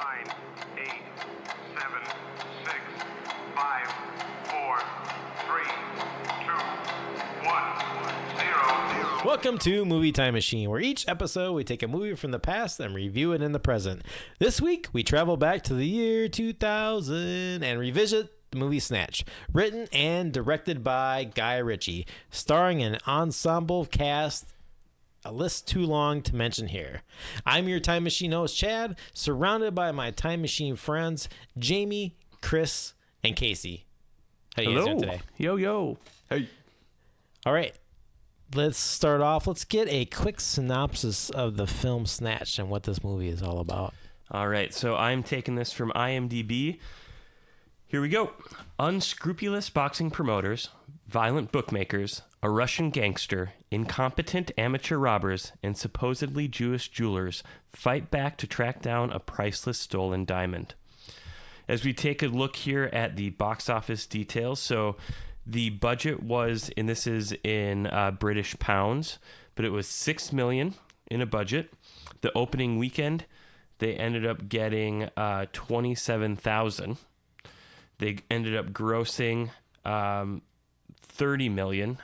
9, 8, 7, 6, 5, 4, 3, 2, 1, 0. Welcome to Movie Time Machine, where each episode we take a movie from the past and review it in the present. This week, we travel back to the year 2000 and revisit the movie Snatch, written and directed by Guy Ritchie, starring an ensemble cast, a list too long to mention here. I'm your Time Machine host, Chad, surrounded by my Time Machine friends, Jamie, Kris, and Casey. How you guys doing today? Yo. Hey. All right. Let's start off. Let's get a quick synopsis of the film Snatch and what this movie is all about. All right, so I'm taking this from IMDb. Here we go. Unscrupulous boxing promoters, violent bookmakers, a Russian gangster, incompetent amateur robbers, and supposedly Jewish jewelers fight back to track down a priceless stolen diamond. As we take a look here at the box office details, so the budget was, and this is in British pounds, but it was $6 million in a budget. The opening weekend, they ended up getting $27,000. They ended up grossing $30 million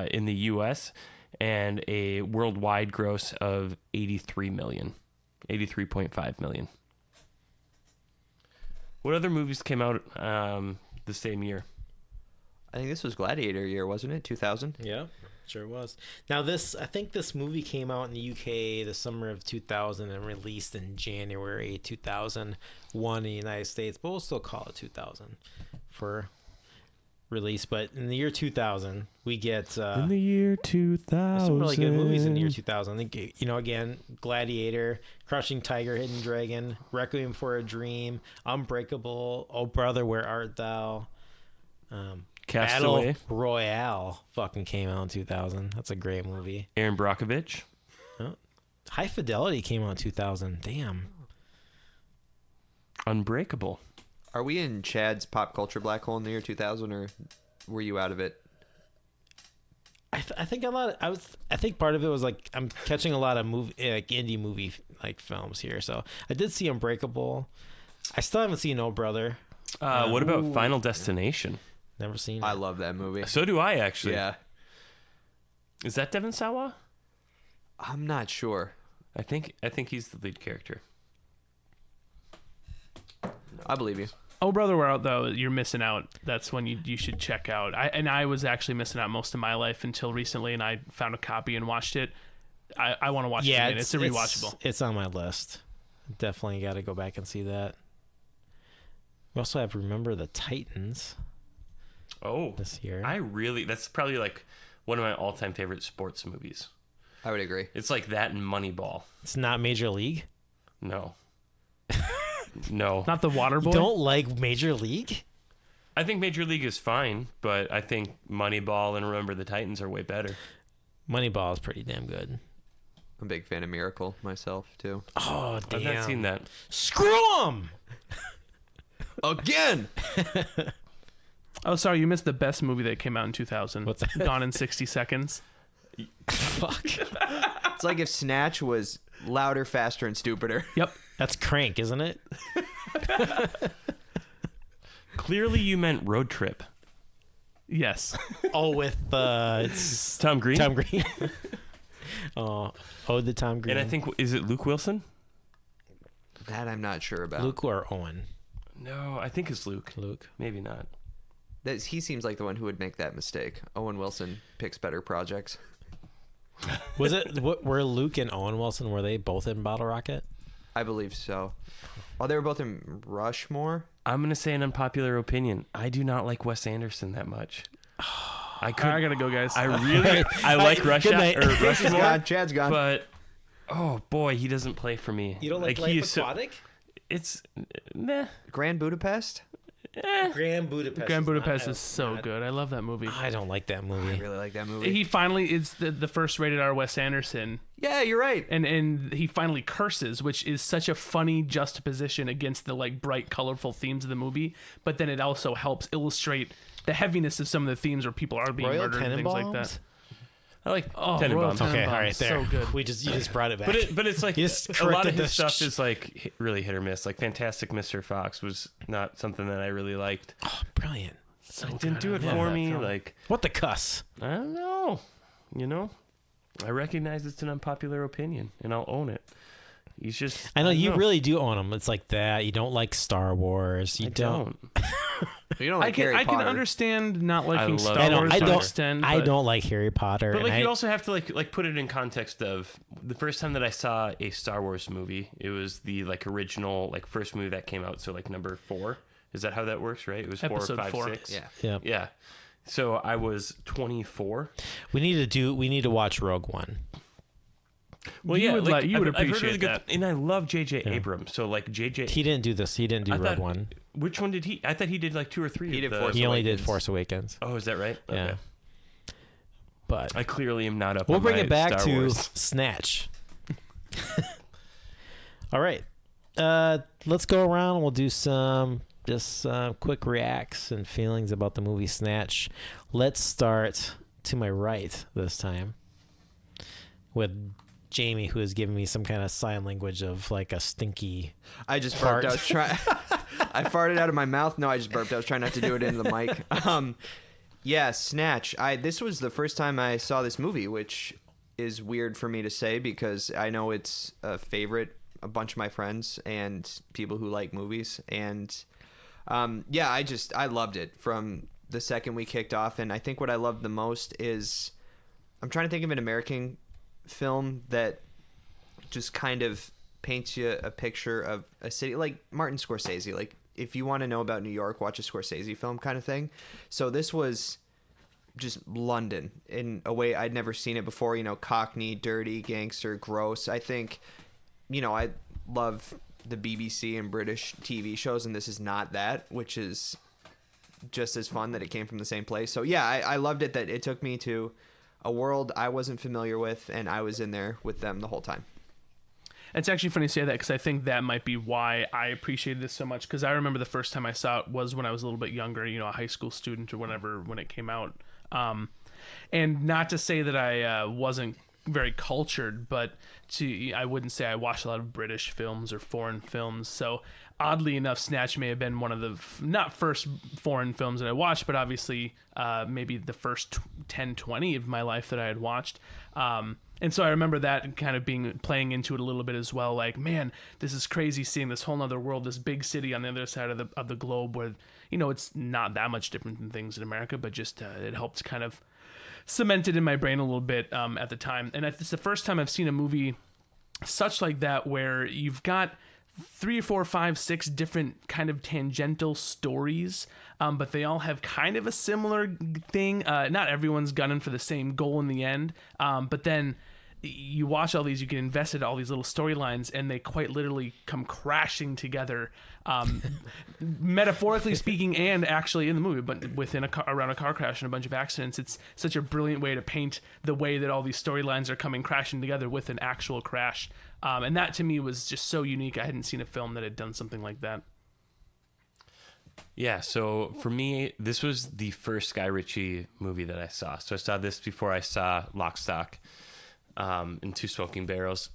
in the U.S. and a worldwide gross of $83 million, $83.5 million. What other movies came out the same year? I think this was Gladiator year, wasn't it? 2000? Yeah, sure was. Now, I think this movie came out in the UK the summer of 2000 and released in January 2001 in the United States, but we'll still call it 2000 for release. But in the year 2000, we get... in the year 2000. Some really good movies in the year 2000. I think, again, Gladiator, Crushing Tiger, Hidden Dragon, Requiem for a Dream, Unbreakable, Oh Brother, Where Art Thou? Castaway. Battle Royale fucking came out in 2000. That's a great movie. Aaron Brockovich. Oh. High Fidelity came out in 2000. Damn. Unbreakable. Are we in Chad's pop culture black hole in the year 2000, or were you out of it? I think I think part of it was like I'm catching a lot of indie movie like films here. So I did see Unbreakable. I still haven't seen Oh Brother. What about Final Destination? Never seen it. I love that movie. So do I, actually. Yeah. Is that Devon Sawa? I'm not sure. I think he's the lead character. I believe you. Oh Brother, Where Art Thou? You're missing out. That's one you should check out. I was actually missing out most of my life until recently, and I found a copy and watched it. I want to watch it again. It's a rewatchable. It's on my list. Definitely got to go back and see that. We also have Remember the Titans. Oh, this year. That's probably like one of my all-time favorite sports movies. I would agree. It's like that and Moneyball. It's not Major League? No. No. Not the Waterboy? You don't like Major League? I think Major League is fine, but I think Moneyball and Remember the Titans are way better. Moneyball is pretty damn good. I'm a big fan of Miracle myself, too. Oh, damn. I've not seen that. Screw them! Again! Oh, sorry, you missed the best movie that came out in 2000. What's that? Gone in 60 Seconds. Fuck. It's like if Snatch was louder, faster, and stupider. Yep. That's Crank, isn't it? Clearly you meant Road Trip. Yes. Oh, with it's Tom Green? Tom Green. The Tom Green. And I think, is it Luke Wilson? That I'm not sure about. Luke or Owen? No, I think it's Luke. Luke. Maybe not. He seems like the one who would make that mistake. Owen Wilson picks better projects. Was it, were Luke and Owen Wilson, were they both in Bottle Rocket? I believe so. Oh, they were both in Rushmore? I'm going to say an unpopular opinion. I do not like Wes Anderson that much. I gotta go, guys. I like Rushmore. Chad's gone. But, oh boy, he doesn't play for me. You don't like Life Aquatic? It's meh. Grand Budapest? Grand Budapest. Grand Budapest is so good. I love that movie. I don't like that I movie. really like that movie. He finally is the first rated R Wes Anderson. Yeah, you're right. And he finally curses, which is such a funny juxtaposition against the like bright, colorful themes of the movie. But then it also helps illustrate the heaviness of some of the themes where people are being Royal murdered and things like that. I like Oh, Tenenbaum. Royal Tenenbaum. Okay, all right, there. So good. You just brought it back. But it's like You just a lot corrected of his the stuff is like really hit or miss. Like Fantastic Mr. Fox was not something that I really liked. Oh, brilliant. It didn't do it I love for that me. film. Like What the cuss? I don't know. You know, I recognize it's an unpopular opinion, and I'll own it. He's just. I know don't you really do own them. It's like that. You don't like Star Wars. You I don't. You don't like I Harry can Potter. understand not liking love Star Harry Wars I to don't. an extent. I but- don't like Harry Potter. But like and you I- also have to like put it in context of the first time that I saw a Star Wars movie. It was the like original like first movie that came out. So like number 4. Is that how that works? Right? It was 4, Episode 5, 4. 6. Yeah. yeah. Yeah. So I was 24. We need to watch Rogue One. Well, You yeah, would like, you would I've heard appreciate really good, that. and I love J.J. Abrams. So like J.J. He didn't do this. He didn't do I Rogue thought- One. Which one did he? I thought he did like 2 or 3. He of did the, Force He only did Awakens. Force Awakens. Oh, is that right? Yeah. Okay. But I clearly am not up. we'll on bring my it back Star to Wars. Snatch. All right. Let's go around. We'll do some quick reacts and feelings about the movie Snatch. Let's start to my right this time with Jamie, who is giving me some kind of sign language of like a stinky. I just Fart. burped. I was trying. I farted out of my mouth. No, I just burped. I was trying not to do it into the mic. Yeah, Snatch. This was the first time I saw this movie, which is weird for me to say because I know it's a favorite. A bunch of my friends and people who like movies, and yeah, I loved it from the second we kicked off. And I think what I loved the most is I'm trying to think of an American film that just kind of paints you a picture of a city like Martin Scorsese. Like if you want to know about New York, watch a Scorsese film kind of thing. So this was just London in a way I'd never seen it before. You know, cockney, dirty, gangster, gross. I think, you know, I love the BBC and British TV shows, and this is not that, which is just as fun that it came from the same place. So yeah, I loved it that it took me to a world I wasn't familiar with, and I was in there with them the whole time. It's actually funny to say that because I think that might be why I appreciated this so much. Because I remember the first time I saw it was when I was a little bit younger, you know, a high school student or whatever when it came out. And not to say that I wasn't very cultured, but I wouldn't say I watched a lot of British films or foreign films. So oddly enough, Snatch may have been one of the not first foreign films that I watched, but obviously maybe the first 10, 20 of my life that I had watched. And so I remember that kind of playing into it a little bit as well. Like, man, this is crazy seeing this whole other world, this big city on the other side of the globe where, you know, it's not that much different than things in America, but just it helped kind of cement it in my brain a little bit at the time. And it's the first time I've seen a movie such like that where you've got 3, 4, 5, 6 different kind of tangential stories, but they all have kind of a similar thing. Not everyone's gunning for the same goal in the end, but then you watch all these, you get invested in all these little storylines, and they quite literally come crashing together, metaphorically speaking, and actually in the movie, but around a car crash and a bunch of accidents. It's such a brilliant way to paint the way that all these storylines are coming crashing together with an actual crash. And that to me was just so unique. I hadn't seen a film that had done something like that. Yeah, so for me, this was the first Guy Ritchie movie that I saw. So I saw this before I saw Lock, Stock, and Two Smoking Barrels.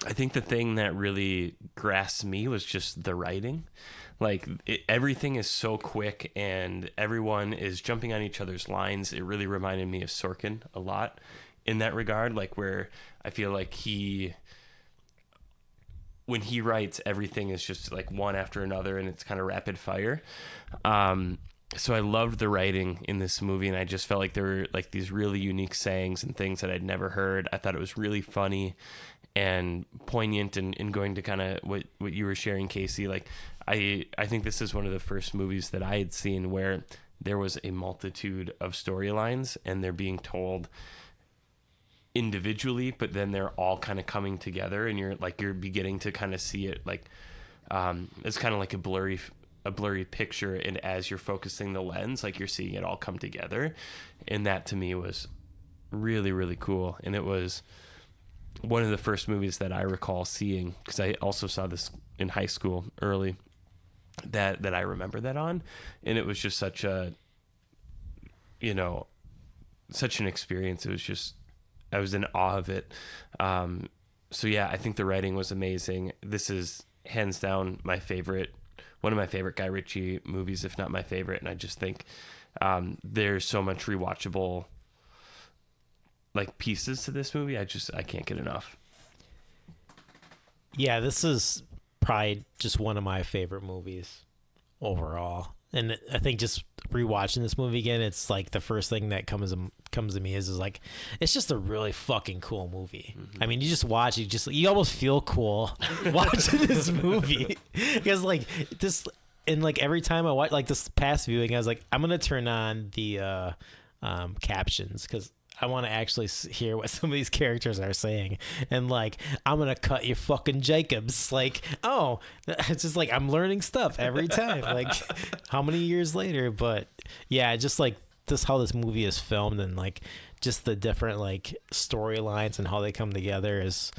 I think the thing that really grasped me was just the writing. Like, everything is so quick and everyone is jumping on each other's lines. It really reminded me of Sorkin a lot in that regard, like where I feel like when he writes, everything is just like one after another and it's kind of rapid fire. So I loved the writing in this movie, and I just felt like there were like these really unique sayings and things that I'd never heard. I thought it was really funny and poignant, and going to kind of what you were sharing, Casey. Like I think this is one of the first movies that I had seen where there was a multitude of storylines and they're being told individually, but then they're all kind of coming together, and you're beginning to kind of see it like it's kind of like a blurry picture, and as you're focusing the lens, like you're seeing it all come together. And that to me was really, really cool. And it was one of the first movies that I recall seeing, because I also saw this in high school early, that I remember that on. And it was just such a, you know, such an experience. It was just, I was in awe of it. So yeah, I think the writing was amazing. This is hands down my favorite, one of my favorite Guy Ritchie movies, if not my favorite. And I just think there's so much rewatchable like pieces to this movie. I can't get enough. Yeah, this is probably just one of my favorite movies overall. And I think just rewatching this movie again, it's like the first thing that comes to me is like, it's just a really fucking cool movie. I mean, you just watch it, you almost feel cool watching this movie because like this, and like every time I watch like this past viewing, I was like, I'm gonna turn on the captions because I want to actually hear what some of these characters are saying. And like, I'm going to cut your fucking Jacobs. Like, oh, it's just like, I'm learning stuff every time. Like how many years later? But yeah, just like this, how this movie is filmed and like just the different like storylines and how they come together is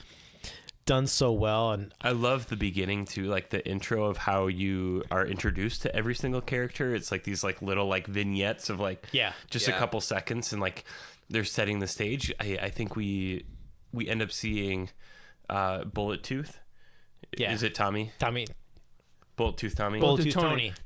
done so well. And I love the beginning too, like the intro of how you are introduced to every single character. It's like these like little like vignettes of like, just a couple seconds, and like, they're setting the stage. I think we end up seeing Bullet Tooth. Yeah. Is it Tommy? Bullet Tooth Tommy? Bullet Tooth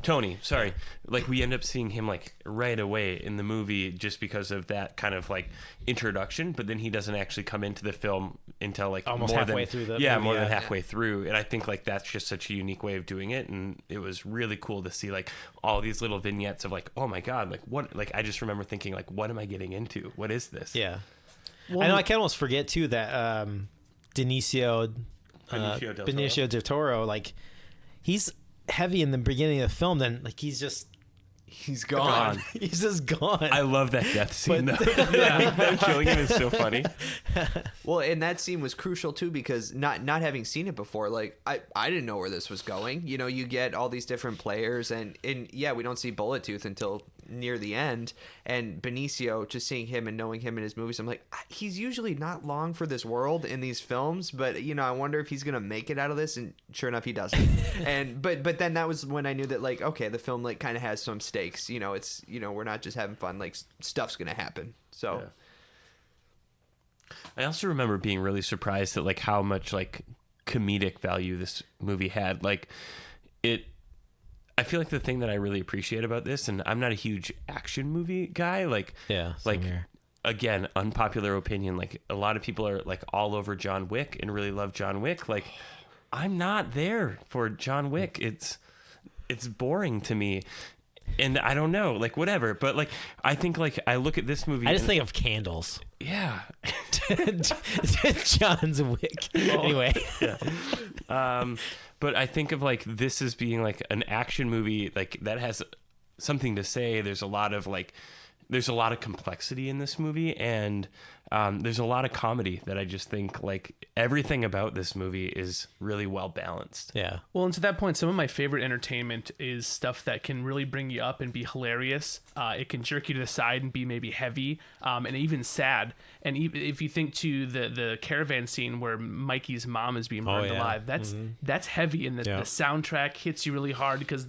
Tony. Sorry. Like we end up seeing him like right away in the movie just because of that kind of like introduction, but then he doesn't actually come into the film until like almost halfway through the movie, more than halfway through. And I think like that's just such a unique way of doing it, and it was really cool to see like all these little vignettes of like, oh my god, like what, like I just remember thinking like, what am I getting into? What is this? Yeah. Well, I know I can almost forget too that Benicio del Toro, like he's heavy in the beginning of the film, then like he's gone. He's just gone. I love that death scene. Them killing him is so funny. Well, and that scene was crucial too because not having seen it before, like I didn't know where this was going. You know, you get all these different players, and yeah, we don't see Bullet Tooth until near the end. And Benicio, just seeing him and knowing him in his movies, I'm like, he's usually not long for this world in these films, but you know, I wonder if he's gonna make it out of this. And sure enough, he doesn't. And but then that was when I knew that like, okay, the film like kind of has some stakes. You know, it's, you know, we're not just having fun. Like stuff's gonna happen. So. Yeah. I also remember being really surprised at like how much like comedic value this movie had. Like I feel like the thing that I really appreciate about this, and I'm not a huge action movie guy, like here. Again, unpopular opinion, like a lot of people are like all over John Wick and really love John Wick. Like I'm not there for John Wick. It's boring to me. And I don't know, like whatever, but like I think like I look at this movie, I just think of candles. Yeah. John's Wick. Anyway. Yeah. But I think of like this as being like an action movie like that has something to say. There's a lot of complexity in this movie, and there's a lot of comedy that I just think like everything about this movie is really well balanced. Yeah. Well, and to that point, some of my favorite entertainment is stuff that can really bring you up and be hilarious. It can jerk you to the side and be maybe heavy, and even sad. And if you think to the caravan scene where Mikey's mom is being burned alive, that's heavy, and the soundtrack hits you really hard because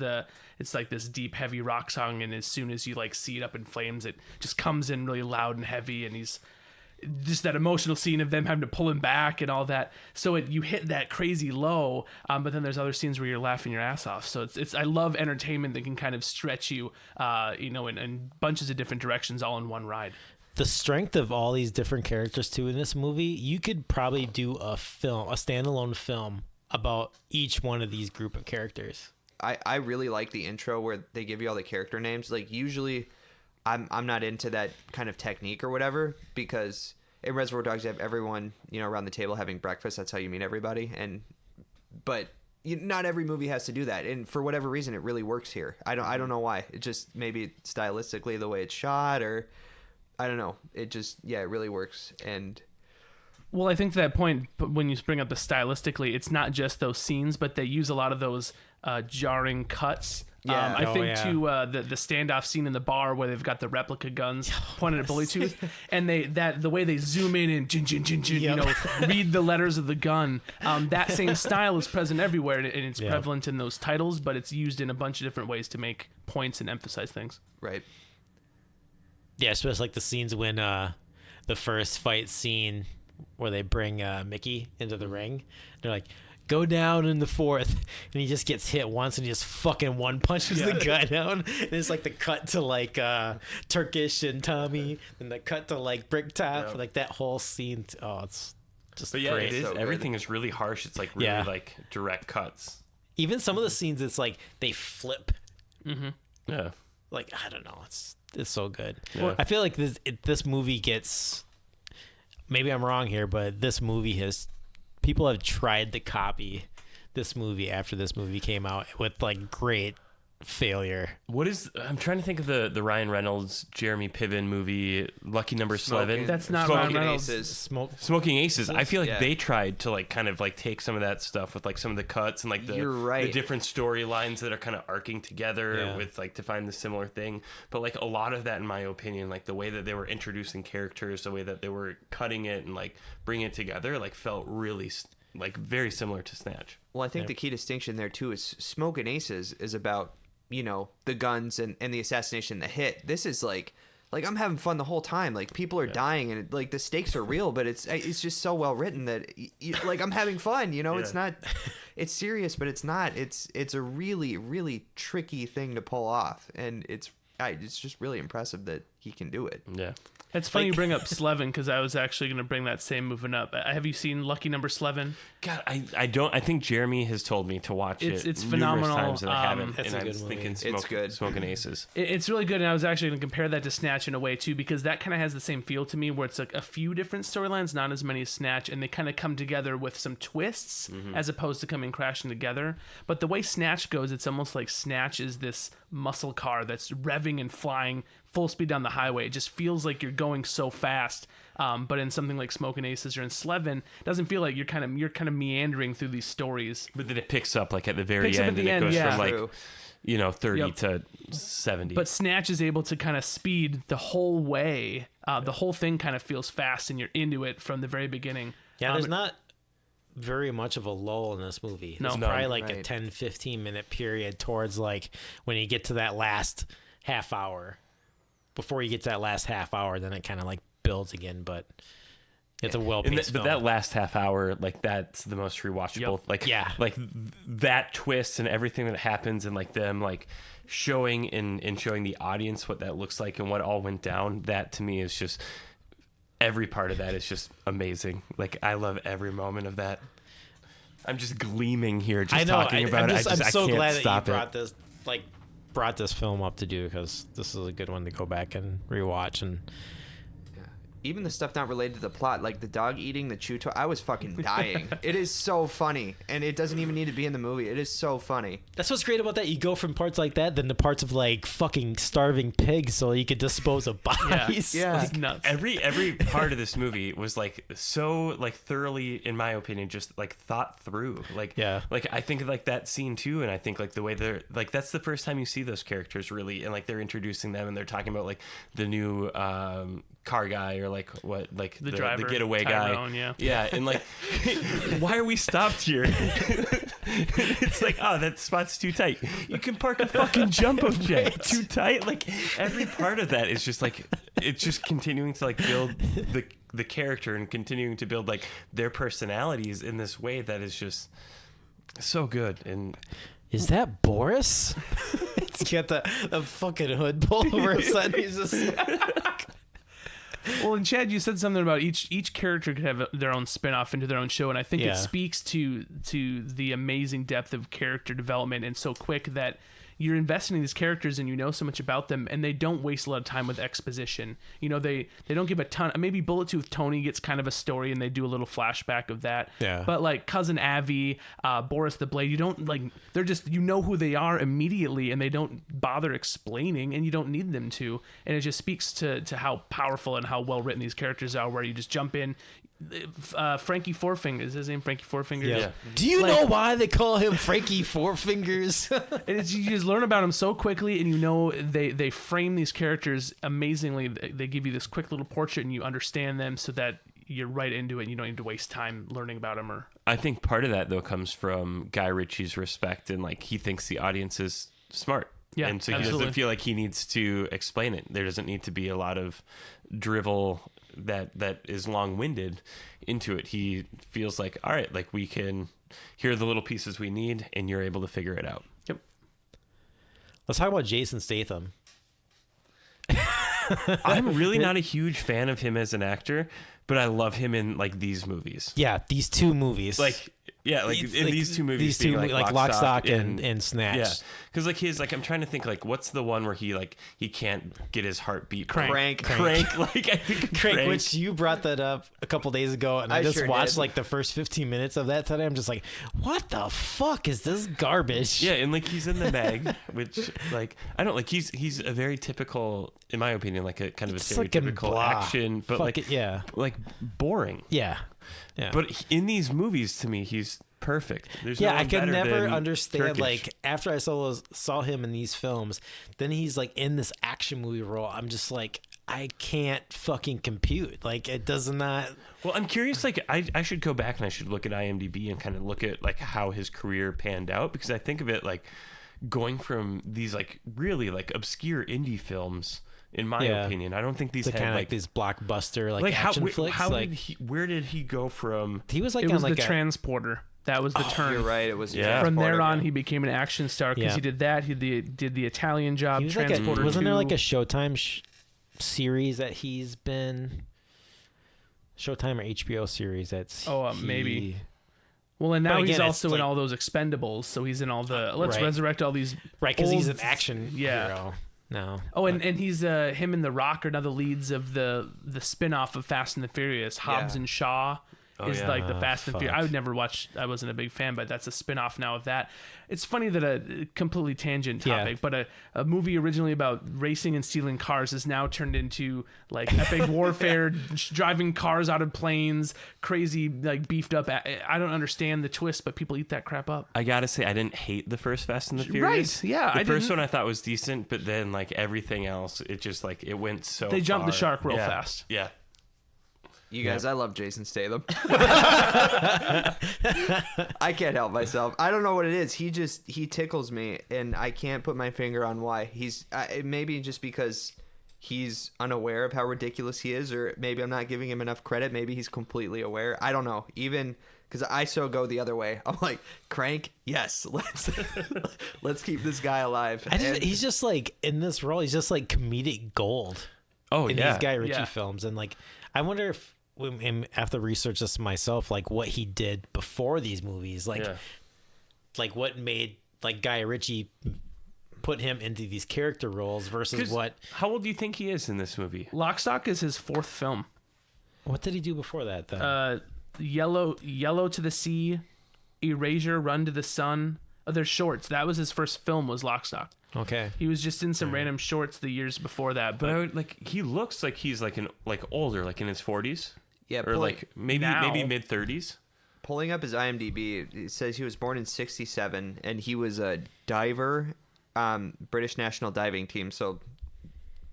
it's like this deep, heavy rock song, and as soon as you like see it up in flames, it just comes in really loud and heavy, and he's just that emotional scene of them having to pull him back and all that. So you hit that crazy low, but then there's other scenes where you're laughing your ass off. So it's I love entertainment that can kind of stretch you, in bunches of different directions all in one ride. The strength of all these different characters too in this movie, you could probably do a standalone film about each one of these group of characters. I really like the intro where they give you all the character names. Like usually I'm not into that kind of technique or whatever, because in Reservoir Dogs you have everyone, around the table having breakfast. That's how you meet everybody. But not every movie has to do that. And for whatever reason, it really works here. I don't know why. It just maybe stylistically the way it's shot, or I don't know. It just, it really works. And well, I think to that point, when you bring up the stylistically, it's not just those scenes, but they use a lot of those jarring cuts. Yeah. I think the standoff scene in the bar where they've got the replica guns pointed at Bullet Tooth, and the way they zoom in and read the letters of the gun. That same style is present everywhere, and it's prevalent in those titles, but it's used in a bunch of different ways to make points and emphasize things. Right. Yeah, especially like the scenes when the first fight scene where they bring Mickey into the ring. They're like, go down in the fourth, and he just gets hit once and he just fucking one punches the guy down. And it's like the cut to like Turkish and Tommy, and the cut to like Bricktop, like that whole scene. It's just But yeah, great. it is. So good. Everything is really harsh. It's like really like direct cuts. Even some of the scenes, it's like they flip. Yeah. Like, I don't know, it's so good. Yeah. I feel like this movie gets, maybe I'm wrong here, but this movie people have tried to copy this movie after this movie came out with like great failure. I'm trying to think of the Ryan Reynolds, Jeremy Piven movie, Lucky Number 11. That's not Smoking Ryan Reynolds. Aces. Smoking Aces. I feel like Yeah. they tried to like kind of like take some of that stuff with like some of the cuts and like You're right. the different storylines that are kind of arcing together Yeah. with like to find the similar thing. But like a lot of that, in my opinion, like the way that they were introducing characters, the way that they were cutting it and like bringing it together, like felt really like very similar to Snatch. Well, I think the key distinction there too is Smoking Aces is about, you know, the guns and the assassination, the hit. This is like I'm having fun the whole time. Like people are dying and like the stakes are real, but it's just so well written that like I'm having fun. You know, it's not, it's serious, but it's not. It's a really really tricky thing to pull off, and it's just really impressive that he can do it. Yeah. It's funny you bring up Slevin because I was actually going to bring that same movement up. Have you seen Lucky Number Slevin? God, I don't. I think Jeremy has told me to watch it. It's numerous phenomenal. times and I haven't. It's And a I good was movie. thinking, It's good. Smoking Aces. It's really good, and I was actually going to compare that to Snatch in a way too, because that kind of has the same feel to me, where it's like a few different storylines, not as many as Snatch, and they kind of come together with some twists as opposed to coming crashing together. But the way Snatch goes, it's almost like Snatch is this muscle car that's revving and flying full speed down the highway. It just feels like you're going so fast. But in something like Smoking Aces or in Slevin, it doesn't feel like you're kind of meandering through these stories. But then it picks up like at the very Picks up end, at the and end, it goes yeah. from like True. 30 Yep. to 70. But Snatch is able to kind of speed the whole way. The whole thing kind of feels fast, and you're into it from the very beginning. Yeah, there's not very much of a lull in this movie. No. It's No. probably like a Right. 10-15 minute period towards like when you get to that last half hour. Before you get to that last half hour, then it kind of like builds again, but it's a well-paced but film. that last half hour, like that's the most rewatchable. Yep. Like Yeah. like that twist and everything that happens, and like them like showing and showing the audience what that looks like and what all went down. That to me is just every part of that is just amazing. Like I love every moment of that. I'm just gleaming here just I know. talking about it. I'm I so can't glad that you stop brought this film up to do, because this is a good one to go back and rewatch. And Even the stuff not related to the plot, like the dog eating the chew toy, I was fucking dying. It is so funny, and it doesn't even need to be in the movie. It is so funny. that's what's great about that. You go from parts like that then to parts of like fucking starving pigs so you could dispose of bodies. Yeah. It's nuts. Every part of this movie was like so like thoroughly, in my opinion, just like thought through. Like Yeah. like I think of like that scene too, and I think like the way they're like that's the first time you see those characters really, and like they're introducing them and they're talking about like the new car guy or like what like The driver, the getaway Tyrone, guy. yeah. And like why are we stopped here? It's like, oh, that spot's too tight. You can park a fucking jumbo jet. Too tight. Like every part of that is just like it's just continuing to like build the character and continuing to build like their personalities in this way that is just so good. And Is that Boris? He's got the fucking hood pulled over his head. He's just Well, and Chad, you said something about each character could have their own spin-off into their own show, and I think Yeah. it speaks to the amazing depth of character development and so quick that you're investing in these characters and you know so much about them, and they don't waste a lot of time with exposition. You know, they don't give a ton. Maybe Bullet Tooth Tony gets kind of a story and they do a little flashback of that. Yeah. But like Cousin Avi, Boris the Blade, you don't like. They're just, you know who they are immediately, and they don't bother explaining, and you don't need them to. And it just speaks to how powerful and how well written these characters are, where you just jump in. Frankie Fourfingers, is his name Frankie Fourfingers? Yeah. Do you Like- know why they call him Frankie Four Fingers? And it's, you just learn about them so quickly, and you know they frame these characters amazingly. They give you this quick little portrait, and you understand them so that you're right into it, and you don't need to waste time learning about them. Or I think part of that though comes from Guy Ritchie's respect, and like he thinks the audience is smart. Yeah, and so he absolutely. doesn't feel like he needs to explain it. There doesn't need to be a lot of drivel that is long-winded into it. He feels like, all right, like we can, here are the little pieces we need, and you're able to figure it out. Yep. Let's talk about Jason Statham. I'm really not a huge fan of him as an actor, but I love him in like these movies. Yeah, these two movies. Like, yeah, like It's in like these two movies, these two, being, like Lock, Stock, and Snatch. Yeah, because like his, like I'm trying to think, like what's the one where he can't get his heartbeat? Crank. Crank. Like I think Crank, which you brought that up a couple days ago, and I just sure watched did. like the first 15 minutes of that today. I'm just like, what the fuck is this garbage? Yeah, and like he's in the mag, which like I don't like. He's a very typical, in my opinion, like a kind of a It's like a stereotypical blah. action, but Fuck like it, yeah. like boring. Yeah. But in these movies, to me, he's perfect. There's Yeah, no I one could better never than understand. Turkish. Like after I saw him in these films, then he's like in this action movie role. I'm just like, I can't fucking compute. Like it does not. Well, I'm curious. Like, I should go back and I should look at IMDb and kind of look at like how his career panned out, because I think of it like going from these like really like obscure indie films. In my Yeah. opinion, I don't think these To had kind of like like these blockbuster like how action flicks. how like did he, where did he go from? he was like It on was like the a, Transporter. That was the turn. You're right. It was Yeah. From there Transporter, on, yeah. he became an action star because Yeah. he did that. He did the Italian job. he was like Transporter. a, wasn't there 2. like a Showtime series that he's been Showtime or HBO series that's maybe. Well, and now But he's again, it's also in like- all those Expendables. So he's in all the let's Right. resurrect all these. right because he's old- an action Yeah. hero now. Oh, and he's him and The Rock are now the leads of the spin-off of Fast and the Furious. Hobbs Yeah. and Shaw is yeah. like the Fast and fuck. Furious. I would never watch. I wasn't a big fan, but that's a spin-off now of that. It's funny that a completely tangent Yeah. topic, but a movie originally about racing and stealing cars is now turned into like epic warfare, driving cars out of planes, crazy like beefed up. I don't understand the twist, but people eat that crap up. I gotta say, I didn't hate the first Fast and the Furious. Right, yeah, the I first didn't- one I thought was decent, but then like everything else, it just like it went so. They jumped the far. shark real Yeah. fast. Yeah. You guys, I love Jason Statham. I can't help myself. I don't know what it is. He tickles me, and I can't put my finger on why. Maybe just because he's unaware of how ridiculous he is, or maybe I'm not giving him enough credit. Maybe he's completely aware. I don't know. Even because I so go the other way. I'm like, Crank, yes, let's keep this guy alive. And- He's just like in this role. He's just like comedic gold. Oh in yeah. these Guy Ritchie Yeah. films, and like I wonder if and I have to research this myself, like what he did before these movies, like Yeah. like what made like Guy Ritchie put him into these character roles versus 'Cause what How old do you think he is in this movie? Lock, Stock is his fourth film. did he do before that though? Yellow to the Sea, Erasure, Run to the Sun. Oh, they're shorts. That was his first film. Was Lock, Stock. Okay, He was just in some random shorts the years before that. But But I would, like he looks like he's like older, like in his 40s. Yeah, or like maybe now. mid 30s. Pulling up his IMDb, it says he was born in '67, and he was a diver, British national diving team, so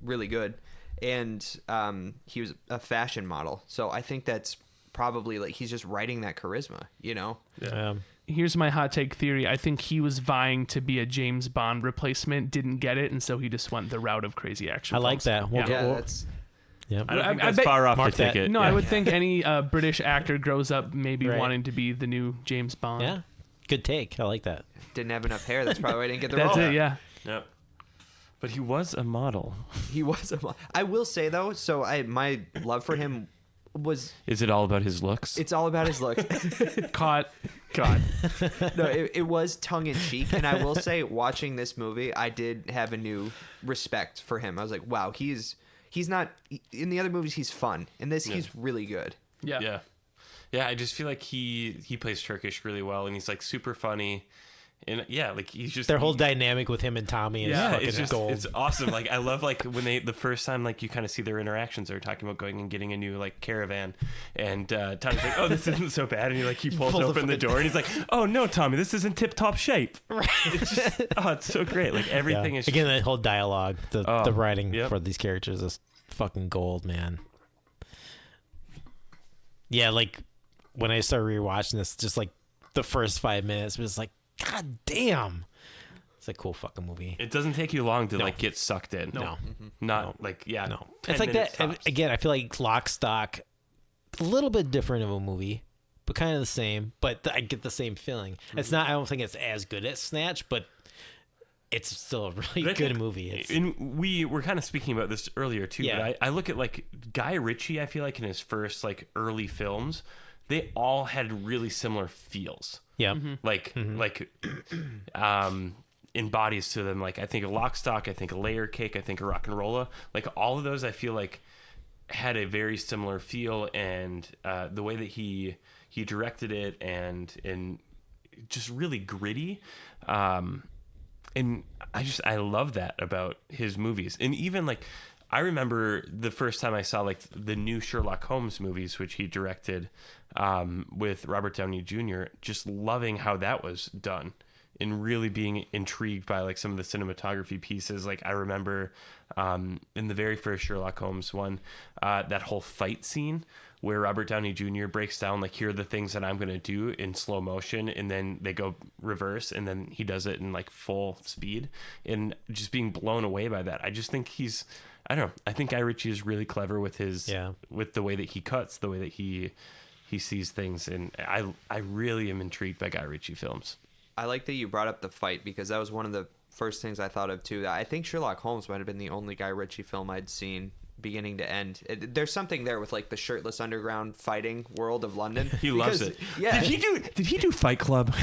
really good. And he was a fashion model, so I think that's probably like he's just writing that charisma, you know? here's my hot take theory. I think he was vying to be a James Bond replacement, didn't get it, and so he just went the route of crazy action. I like films. that. We'll Yeah, go- that's yeah. I don't think I that's bet- far off Mark to that. take it. No, yeah. I would think any British actor grows up maybe Right. wanting to be the new James Bond. Yeah, good take. I like that. didn't have enough hair. That's probably why I didn't get the That's role. it. Yeah. Yep. But he was a model. He was I will say though, so my love for him was Is it all about his looks? it's all about his look. Caught. God. No, it was tongue in cheek, and I will say, watching this movie, I did have a new respect for him. I was like, wow, he's not in the other movies. He's fun. In this, he's really good. Yeah. Yeah. Yeah, I just feel like he plays Turkish really well, and he's like super funny. And yeah, like he's just Their whole dynamic with him and Tommy is Yeah, fucking it's just gold. it's awesome. Like I love like when the first time like you kind of see their interactions. They're talking about going and getting a new like caravan, and Tommy's like, "Oh, this isn't so bad," and he pulls Pulls open the door, and he's like, "Oh no, Tommy, this isn't tip top shape." Right? It's just it's so great. Like everything is Again, that whole dialogue, the writing yep. for these characters is fucking gold, man. Yeah, like when I started rewatching this, just like the first 5 minutes was like, God damn. It's a cool fucking movie. It doesn't take you long to No. like get sucked in. No. Not like yeah. No. 10 It's like minutes that. tops. Again, I feel like Lock, Stock, a little bit different of a movie, but kind of the same. But I get the same feeling. It's not. I don't think it's as good as Snatch, but it's still a really But I good think- movie. It's, And we were kind of speaking about this earlier too. Yeah. But I look at like Guy Ritchie. I feel like in his first like early films, they all had really similar feels. yeah. Like in bodies to them. Like I think of Lock, Stock, I think of Layer Cake, I think of Rock and Rolla. Like all of those I feel like had a very similar feel, and the way that he directed it and just really gritty. And I love that about his movies. And even like I remember the first time I saw like the new Sherlock Holmes movies, which he directed with Robert Downey Jr., just loving how that was done and really being intrigued by like some of the cinematography pieces. Like I remember in the very first Sherlock Holmes one, that whole fight scene where Robert Downey Jr. breaks down like, here are the things that I'm going to do in slow motion, and then they go reverse, and then he does it in like full speed, and just being blown away by that. I just think I don't know. I think Guy Ritchie is really clever with with the way that he cuts, the way that he sees things, and I really am intrigued by Guy Ritchie films. I like that you brought up the fight because that was one of the first things I thought of too. I think Sherlock Holmes might have been the only Guy Ritchie film I'd seen beginning to end. There's something there with like the shirtless underground fighting world of London. He loves it. Yeah. Did he do Fight Club?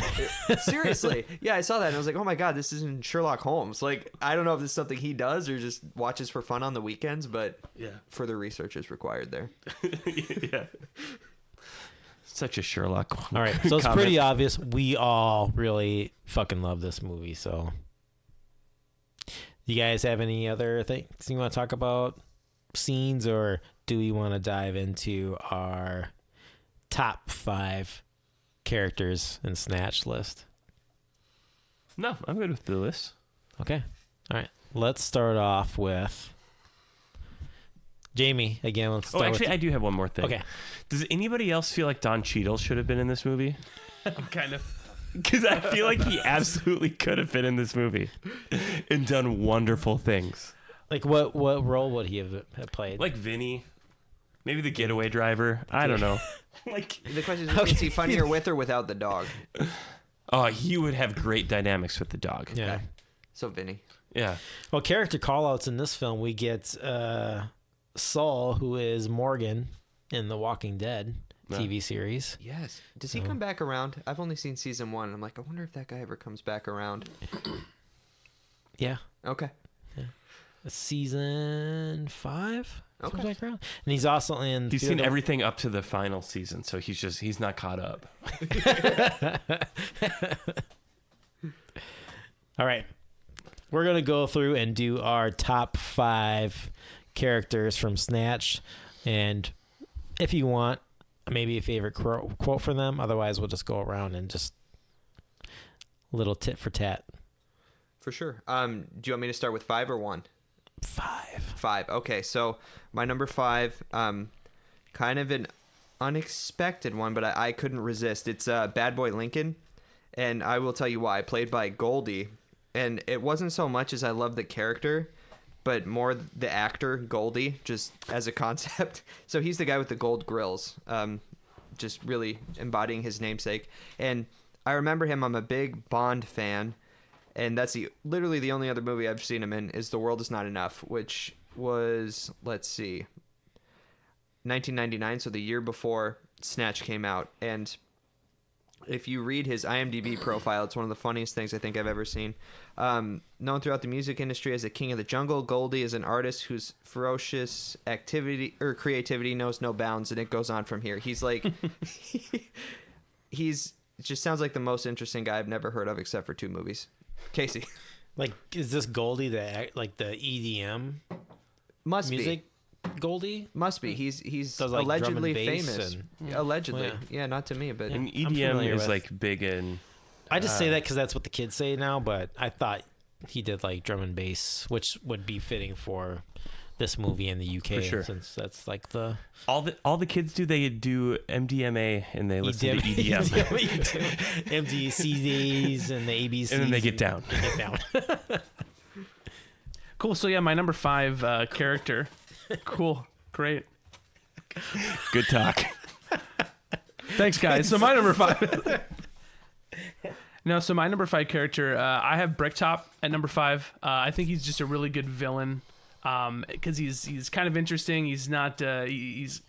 Seriously. Yeah, I saw that and I was like, oh my God, this isn't Sherlock Holmes. Like, I don't know if this is something he does or just watches for fun on the weekends, but Yeah. further research is required there. Yeah. Such a Sherlock. All right. So it's comment. pretty obvious. We all really fucking love this movie. So, you guys have any other things you want to talk about? Scenes, or do we want to dive into our top 5 characters in Snatch list? No, I'm good with the list. Okay. All right. Let's start off with Jamie again. Let's start Actually, with I do have one more thing. Okay. Does anybody else feel like Don Cheadle should have been in this movie? Kind of. Because I feel like he absolutely could have been in this movie and done wonderful things. like what role would he have played? Like Vinny, maybe the getaway driver. I don't know. Like, The question is, is he funnier with or without the dog? oh, he would have great dynamics with the dog. yeah. Okay. So Vinny. Yeah. Well, character callouts in this film, we get Saul, who is Morgan in the Walking Dead TV series. Yes. Does he come back around? I've only seen season 1. I'm like, I wonder if that guy ever comes back around. Yeah. Okay. Season 5. Okay. Comes back around. And he's also in. He's Fear seen the- everything up to the final season, so he's not caught up. All right. We're going to go through and do our top 5 characters from Snatch. And if you want, maybe a favorite quote from them. Otherwise, we'll just go around and just little tit for tat. For sure. Do you want me to start with 5 or 1? 5. 5. Okay, so my number 5, kind of an unexpected one, but I couldn't resist. It's Bad Boy Lincoln, and I will tell you why. Played by Goldie, and it wasn't so much as I love the character, but more the actor Goldie, just as a concept. So he's the guy with the gold grills, just really embodying his namesake. And I remember him. I'm a big Bond fan. And that's literally the only other movie I've seen him in is The World Is Not Enough, which was, let's see, 1999, so the year before Snatch came out. And if you read his IMDb profile, it's one of the funniest things I think I've ever seen. Known throughout the music industry as the king of the jungle, Goldie is an artist whose ferocious creativity knows no bounds, and it goes on from here. He's like, it just sounds like the most interesting guy I've never heard of except for 2 movies. Casey. Like, is this Goldie the EDM Must music? be. Goldie? Must be. He's Does, like, allegedly drum and bass famous. and- Allegedly. Well, Yeah, not to me, but And I'm EDM familiar is with- like big in. I just say that because that's what the kids say now, but I thought he did like drum and bass, which would be fitting for this movie in the UK, For sure. since that's like the All the kids do, they do MDMA and they listen to EDM. MDCDs and the ABCs, And then they get down. They get down. Cool. So yeah, my number 5 character. Cool. Great. Good talk. Thanks, guys. So my number 5. No, so my number 5 character, I have Bricktop at number 5. I think he's just a really good villain, because he's kind of interesting. He's not he's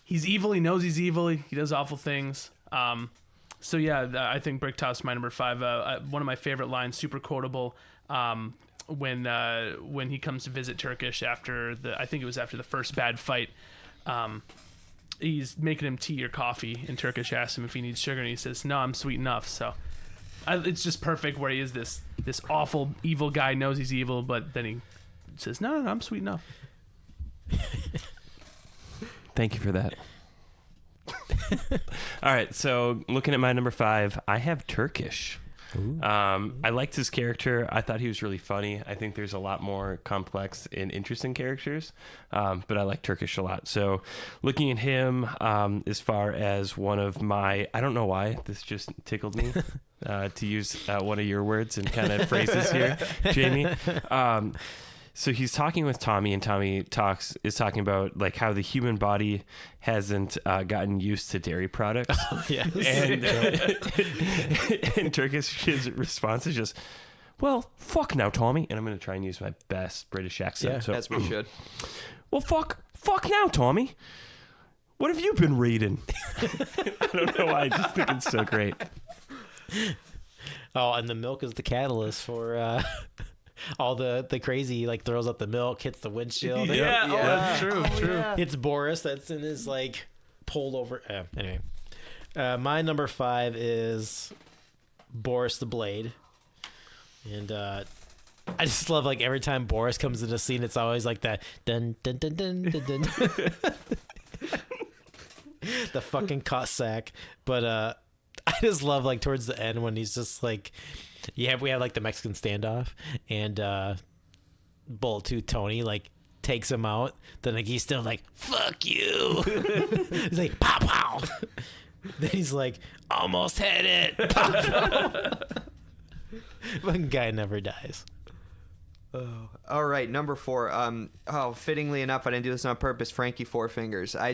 evil. He knows he's evil. He does awful things. So yeah, I think Bricktop's my number 5. One of my favorite lines, super quotable. When he comes to visit Turkish after I think it was after the first bad fight. He's making him tea or coffee, and Turkish asks him if he needs sugar, and he says, "No, I'm sweet enough." So it's just perfect where he is this awful evil guy, knows he's evil, but then he says, "No, I'm sweet enough." Thank you for that. All right, so looking at my number 5, I have Turkish. I liked his character. I thought he was really funny. I think there's a lot more complex and interesting characters, but I like Turkish a lot. So looking at him as far as one of my, I don't know why, this just tickled me to use one of your words and kind of phrases here, Jamie. So he's talking with Tommy, and Tommy is talking about like how the human body hasn't gotten used to dairy products. Yeah. And Turkish's response is just, "Well, fuck now, Tommy." And I'm going to try and use my best British accent. Yeah, so, As we should. "Well, fuck now, Tommy. What have you been reading?" I don't know why. I just think it's so great. Oh, and the milk is the catalyst for all the crazy, like throws up the milk, hits the windshield. Yeah, oh, that's true. It's Boris that's in his like pulled over. Anyway, my number 5 is Boris the Blade, and I just love like every time Boris comes into the scene, it's always like that dun dun dun dun dun dun. The fucking Cossack, but I just love like towards the end when he's just like. Yeah, we have like the Mexican standoff, and Bullet Tooth Tony like takes him out. Then like he's still like "fuck you." He's like "pow pow." Then he's like "almost had it." Pow, pow. Fucking guy never dies. Oh, all right, number 4. Fittingly enough, I didn't do this on purpose. Frankie Four Fingers. I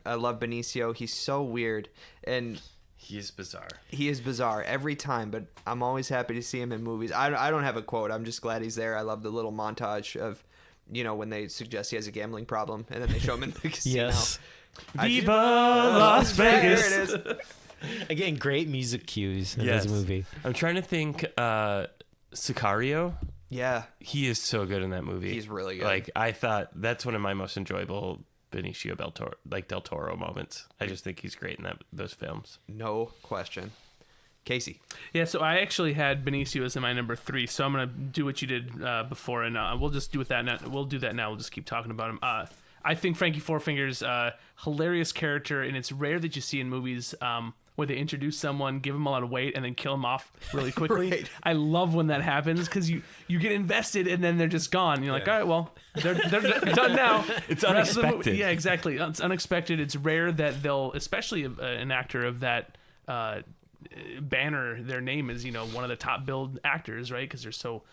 love Benicio. He's so weird, and He is bizarre. he is bizarre every time. But I'm always happy to see him in movies. I don't have a quote. I'm just glad he's there. I love the little montage of, when they suggest he has a gambling problem, and then they show him in the casino. Yes. Viva Las Vegas. There it is. Again, great music cues in Yes. this movie. I'm trying to think. Sicario. Yeah, He is so good in that movie. He's really good. Like, I thought that's one of my most enjoyable Benicio del Toro moments. I just think he's great in those films. no question. Casey. Yeah, so I actually had Benicio as in my number 3, so I'm gonna do what you did before, and we'll just do with that now. We'll do that now. We'll just keep talking about him. I think Frankie Four Fingers, hilarious character, and it's rare that you see in movies where they introduce someone, give them a lot of weight, and then kill them off really quickly. Right. I love when that happens because you get invested and then they're just gone. You're like, all right, well, they're done now. It's The rest of the unexpected. yeah, exactly. It's unexpected. It's rare that they'll, especially an actor of that banner, their name is one of the top billed actors, right? Because they're so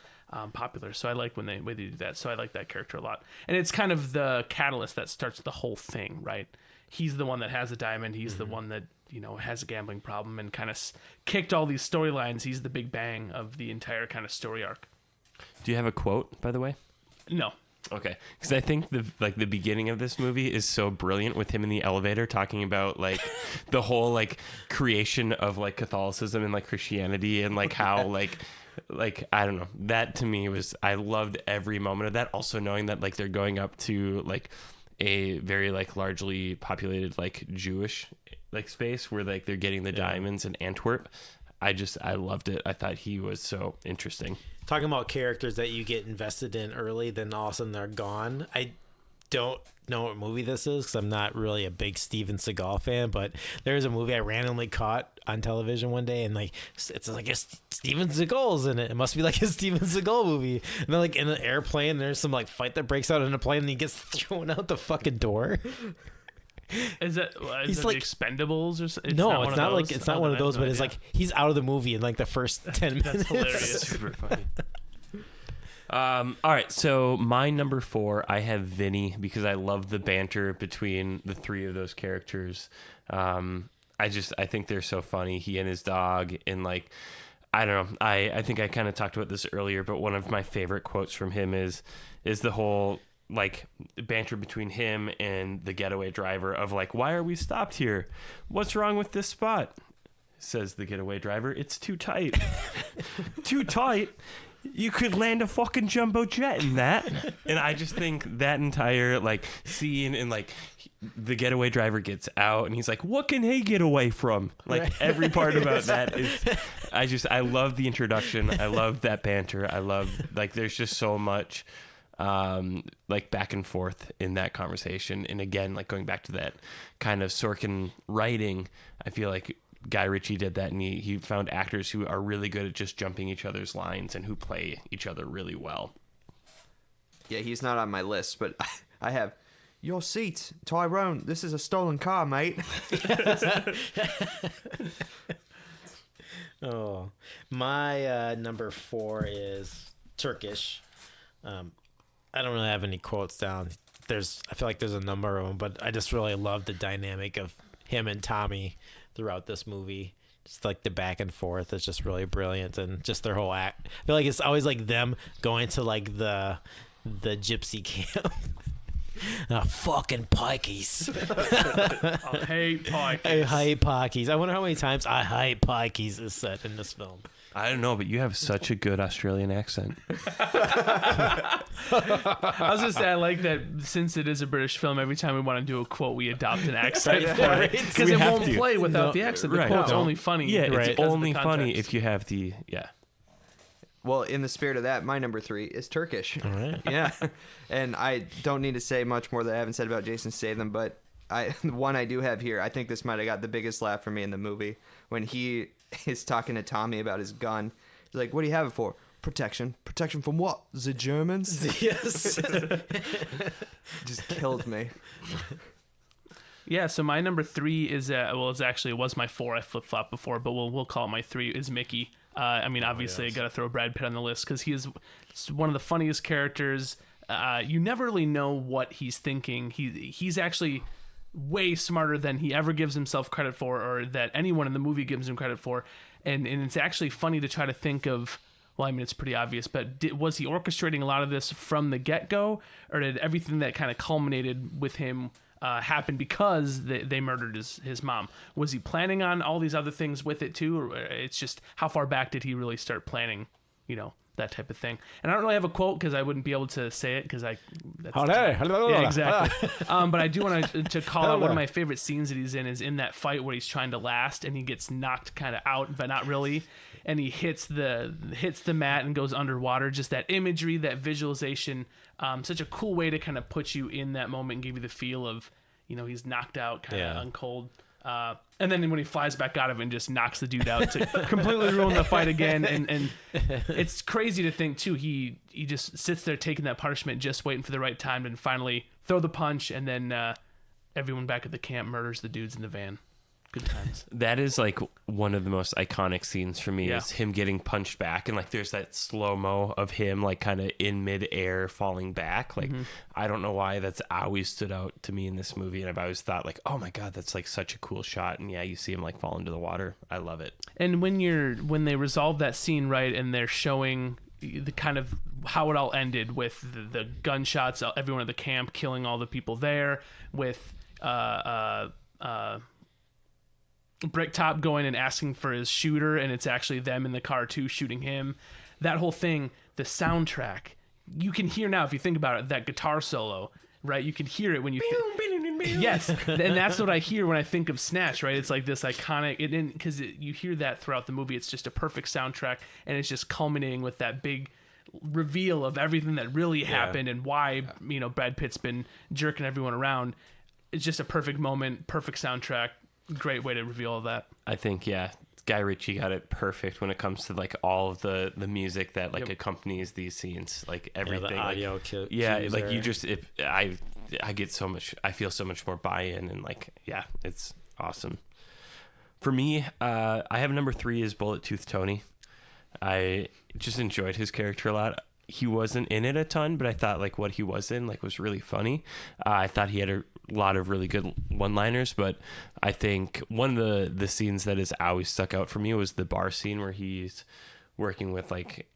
popular. So I like when they do that. So I like that character a lot, and it's kind of the catalyst that starts the whole thing, right? He's the one that has a diamond. He's the one that has a gambling problem and kind of kicked all these storylines. He's the big bang of the entire kind of story arc. Do you have a quote, by the way? No. Okay, because I think the beginning of this movie is so brilliant with him in the elevator talking about like the whole like creation of like Catholicism and like Christianity and like how like I don't know, that to me was, I loved every moment of that. Also knowing that like they're going up to like a very like largely populated like Jewish like space where like they're getting the diamonds in Antwerp. I loved it. I thought he was so interesting. Talking about characters that you get invested in early, then all of a sudden they're gone. I don't know what movie this is because I'm not really a big Steven Seagal fan, but there's a movie I randomly caught on television one day, and like it's like a Steven Seagal's in it. It must be like a Steven Seagal movie. And they're like in an airplane. There's some like fight that breaks out in a plane, and he gets thrown out the fucking door. Is it He's the like Expendables or something? no, it's not like it's not one of those, but it's like he's out of the movie in like the first 10 minutes. That's hilarious. Super funny. All right, so my number 4, I have Vinny because I love the banter between the three of those characters. I think they're so funny. He and his dog, and like, I don't know. I think I kind of talked about this earlier, but one of my favorite quotes from him is the whole like banter between him and the getaway driver of like, why are we stopped here? What's wrong with this spot? Says the getaway driver, it's too tight. Too tight? You could land a fucking jumbo jet in that. And I just think that entire like scene, and like the getaway driver gets out and he's like, what can he get away from? Like every part about that is, I love the introduction. I love that banter. I love, like, there's just so much like back and forth in that conversation. And again, like going back to that kind of Sorkin writing, I feel like Guy Ritchie did that, and he found actors who are really good at just jumping each other's lines and who play each other really well. Yeah, he's not on my list, but I have your seat, Tyrone. This is a stolen car, mate. Oh, my number 4 is Turkish. I don't really have any quotes down. I feel like there's a number of them, but I just really love the dynamic of him and Tommy throughout this movie. Just like the back and forth is just really brilliant, and just their whole act. I feel like it's always like them going to like the gypsy camp. Fucking pikeys. I hate pikeys. I hate pikeys. I wonder how many times I hate pikeys is said in this film. I don't know, but you have such a good Australian accent. I was gonna say, I like that since it is a British film, every time we want to do a quote, we adopt an accent for it, because it won't play without the accent. The quote's only funny. Yeah, because it's of the only funny context. if you have the Well, in the spirit of that, my number 3 is Turkish. All right. Yeah, and I don't need to say much more that I haven't said about Jason Statham, but the one I do have here, I think this might have got the biggest laugh for me in the movie when he is talking to Tommy about his gun. He's like, "What do you have it for?" Protection. Protection from what? The Germans? Yes. Just killed me. Yeah, so my number 3 is it was my 4. I flip flopped before, but we'll call it my 3 is Mickey. I mean, obviously, I got to throw Brad Pitt on the list because he is one of the funniest characters. You never really know what he's thinking. He's actually way smarter than he ever gives himself credit for, or that anyone in the movie gives him credit for. And it's actually funny to try to think of, well, I mean, it's pretty obvious, but was he orchestrating a lot of this from the get-go, or did everything that kind of culminated with him happen because they murdered his mom? Was he planning on all these other things with it too, or it's just how far back did he really start planning, that type of thing? And I don't really have a quote because I wouldn't be able to say it because yeah, exactly. But I do want to call out one of my favorite scenes that he's in is in that fight where he's trying to last and he gets knocked kind of out, but not really, and he hits the mat and goes underwater. Just that imagery, that visualization, such a cool way to kind of put you in that moment and give you the feel of, he's knocked out, kind of uncold. And then when he flies back out of it and just knocks the dude out to completely ruin the fight again. And it's crazy to think too, he just sits there taking that punishment, just waiting for the right time and finally throw the punch, and then everyone back at the camp murders the dudes in the van. Good times. That is like one of the most iconic scenes for me, Yeah. is him getting punched back, and like there's that slow-mo of him like kind of in midair falling back. Like I don't know why that's always stood out to me in this movie, and I've always thought like, oh my god, that's like such a cool shot. And yeah, you see him like fall into the water. I love it. And when they resolve that scene, right, and they're showing the kind of how it all ended with the gunshots, everyone at the camp killing all the people there, with Bricktop going and asking for his shooter, and it's actually them in the car too shooting him. That whole thing, the soundtrack, you can hear now if you think about it, that guitar solo, right? You can hear it when you yes, and that's what I hear when I think of Snatch, right? It's like this iconic, because you hear that throughout the movie. It's just a perfect soundtrack, and it's just culminating with that big reveal of everything that really happened and why Brad Pitt's been jerking everyone around. It's just a perfect moment, perfect soundtrack. great way to reveal all that. I think, yeah, Guy Ritchie got it perfect when it comes to like all of the music that like accompanies these scenes, like everything. the audio cues like are- you just, I get so much, I feel so much more buy-in, and like, yeah, it's awesome. For me, I have number 3 is Bullet Tooth Tony. I just enjoyed his character a lot. He wasn't in it a ton, but I thought like what he was in like was really funny. I thought he had a lot of really good one-liners, but I think one of the scenes that has always stuck out for me was the bar scene where he's working with like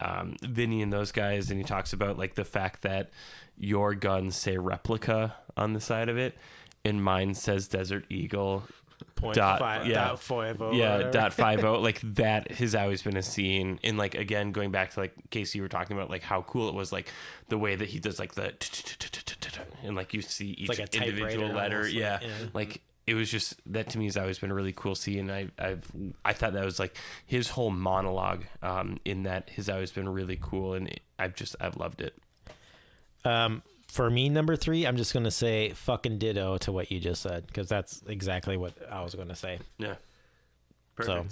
Vinny and those guys, and he talks about like the fact that your guns say replica on the side of it, and mine says Desert Eagle. Dot 0.5, yeah, dot 50, yeah, whatever. dot 50. Like that has always been a scene. And like again, going back to like Casey, you were talking about like how cool it was, like the way that he does like the and like you see each like a typewriter individual letter. almost, Yeah, yeah. like it was just that to me has always been a really cool scene. I thought that was like his whole monologue in that has always been really cool, and I've loved it. For me, number 3, I'm just going to say fucking ditto to what you just said, because that's exactly what I was going to say. Yeah, So,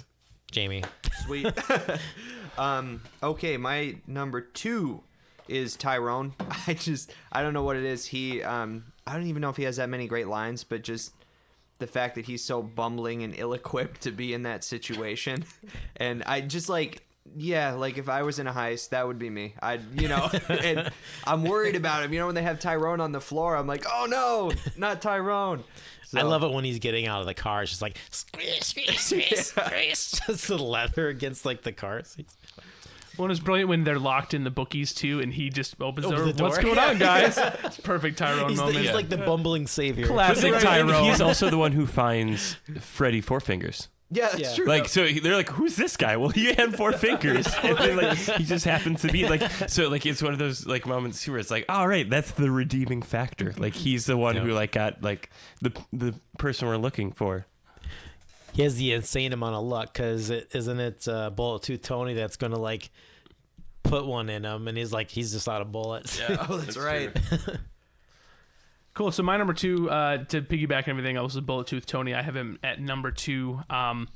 Jamie. Sweet. Okay, my number 2 is Tyrone. I don't know what it is. He I don't even know if he has that many great lines, but just the fact that he's so bumbling and ill-equipped to be in that situation. And I just like, yeah, like if I was in a heist, that would be me. And I'm worried about him. When they have Tyrone on the floor, I'm like, oh no, not Tyrone. So, I love it when he's getting out of the car. It's just like, squeeze. Just the leather against like the car seats. One is brilliant when they're locked in the bookies too, and he just opens Opens the the door. What's door. going on, guys? It's perfect Tyrone moment. He's like the bumbling savior. Classic And Tyrone. he's also the one who finds Freddy Four Fingers. yeah, that's Yeah. true. Like, so they're like, who's this guy? Well, he had 4 fingers. And then, like, he just happens to be like, so like, it's one of those like moments where it's like, all right, that's the redeeming factor. Like, he's the one who like got like the person we're looking for. He has the insane amount of luck, because isn't it Bullet Tooth Tony that's going to like put one in him, and he's just out of bullets. Yeah, Oh, that's right. Cool. So my number 2, to piggyback everything else, is Bullet Tooth Tony. I have him at number 2. One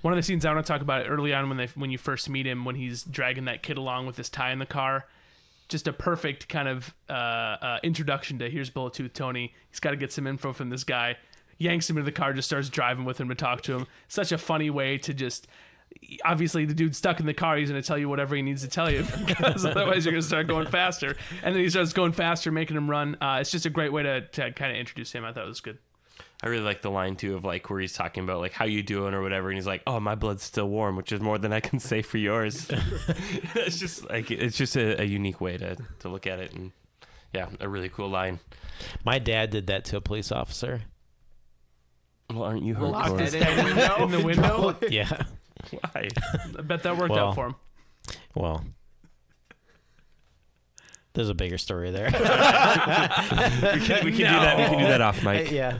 of the scenes I want to talk about early on when you first meet him, when he's dragging that kid along with his tie in the car. Just a perfect kind of introduction to here's Bullet Tooth Tony. He's got to get some info from this guy. Yanks him into the car, just starts driving with him to talk to him. Such a funny way to just... Obviously, the dude's stuck in the car. He's going to tell you whatever he needs to tell you, because otherwise you're going to start going faster. And then he starts going faster, making him run. It's just a great way to kind of introduce him. I thought it was good. I really like the line too of like where he's talking about like how you doing or whatever, and he's like, "Oh, my blood's still warm," which is more than I can say for yours. It's just a unique way to look at it, and yeah, a really cool line. My dad did that to a police officer. Well, aren't you Locked hardcore? it in In the window. Yeah. Why? I bet that worked Well, out for him. Well, there's a bigger story there. We can do that. We can do that off mic. Yeah.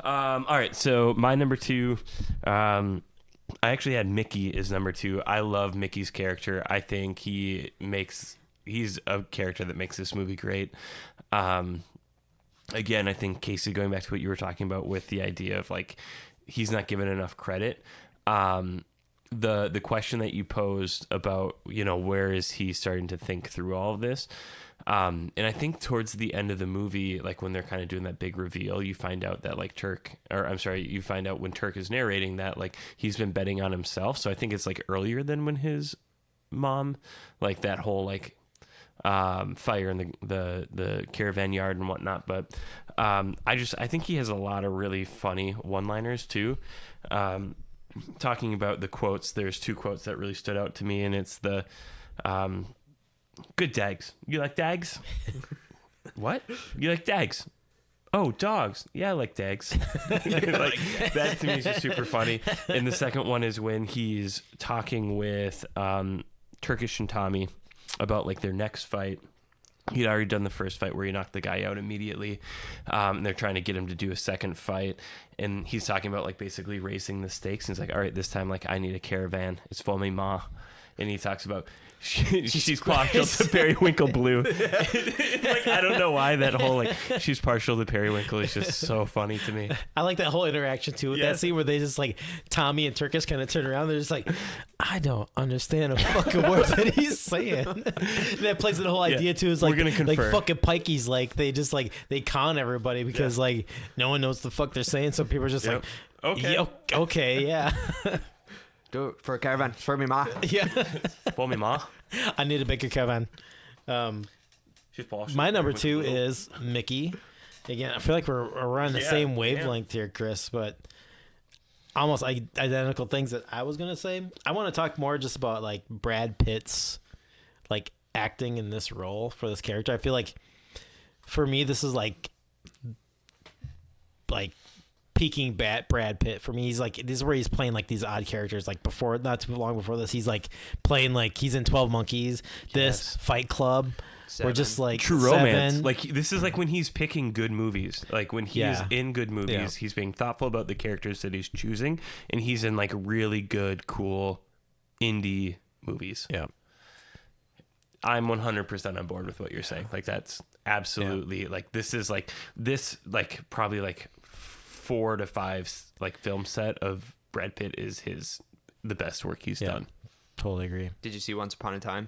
All right, so my number 2, I actually had Mickey as number 2. I love Mickey's character. I think he's a character that makes this movie great. Again, I think Casey, going back to what you were talking about with the idea of like he's not given enough credit. The question that you posed about, where is he starting to think through all of this? And I think towards the end of the movie, like when they're kind of doing that big reveal, you find out that like you find out when Turk is narrating that like he's been betting on himself. So I think it's like earlier than when his mom, like that whole like fire in the caravan yard and whatnot. But I think he has a lot of really funny one-liners too. Talking about the quotes, there's 2 quotes that really stood out to me, and it's the good dags. You like dags? What? You like dags? Oh, dogs. Yeah, I like dags. Like that to me is just super funny. And the second one is when he's talking with Turkish and Tommy about like their next fight. He'd already done the first fight where he knocked the guy out immediately. And they're trying to get him to do a second fight. And he's talking about like basically raising the stakes. And he's like, all right, this time, like I need a caravan. It's for me ma. and he talks about she's partial to periwinkle blue. Like, I don't know why that whole like she's partial to periwinkle is just so funny to me. I like that whole interaction too with that scene where they just like Tommy and Turkish kind of turn around. They're just like, I don't understand a fucking word that he's saying. And that plays the whole idea too. Is like, We're gonna confer. like fucking pikeys, like they just like they con everybody because like no one knows the fuck they're saying. So people are just like, okay, yeah. Do it for a caravan. For me, ma. Yeah. For me, ma. I need a bigger caravan. She's partial My to number periwinkle 2 blue. is Mickey. Again, I feel like we're on the same wavelength here, Chris, but almost identical things that I was gonna say. I want to talk more just about like Brad Pitt's like acting in this role for this character. I feel like for me, this is like peaking Brad Pitt for me. He's like, this is where he's playing like these odd characters. Like before, not too long before this, he's like playing like he's in 12 Monkeys, this Fight Club. We're just like True Romance. Seven. Like this is like when he's picking good movies. Like when he is in good movies, he's being thoughtful about the characters that he's choosing, and he's in like really good, cool indie movies. Yeah. I'm 100% on board with what you're saying. Like that's absolutely like this is like probably like 4 to 5 like film set of Brad Pitt is the best work he's done. Totally agree. Did you see Once Upon a Time?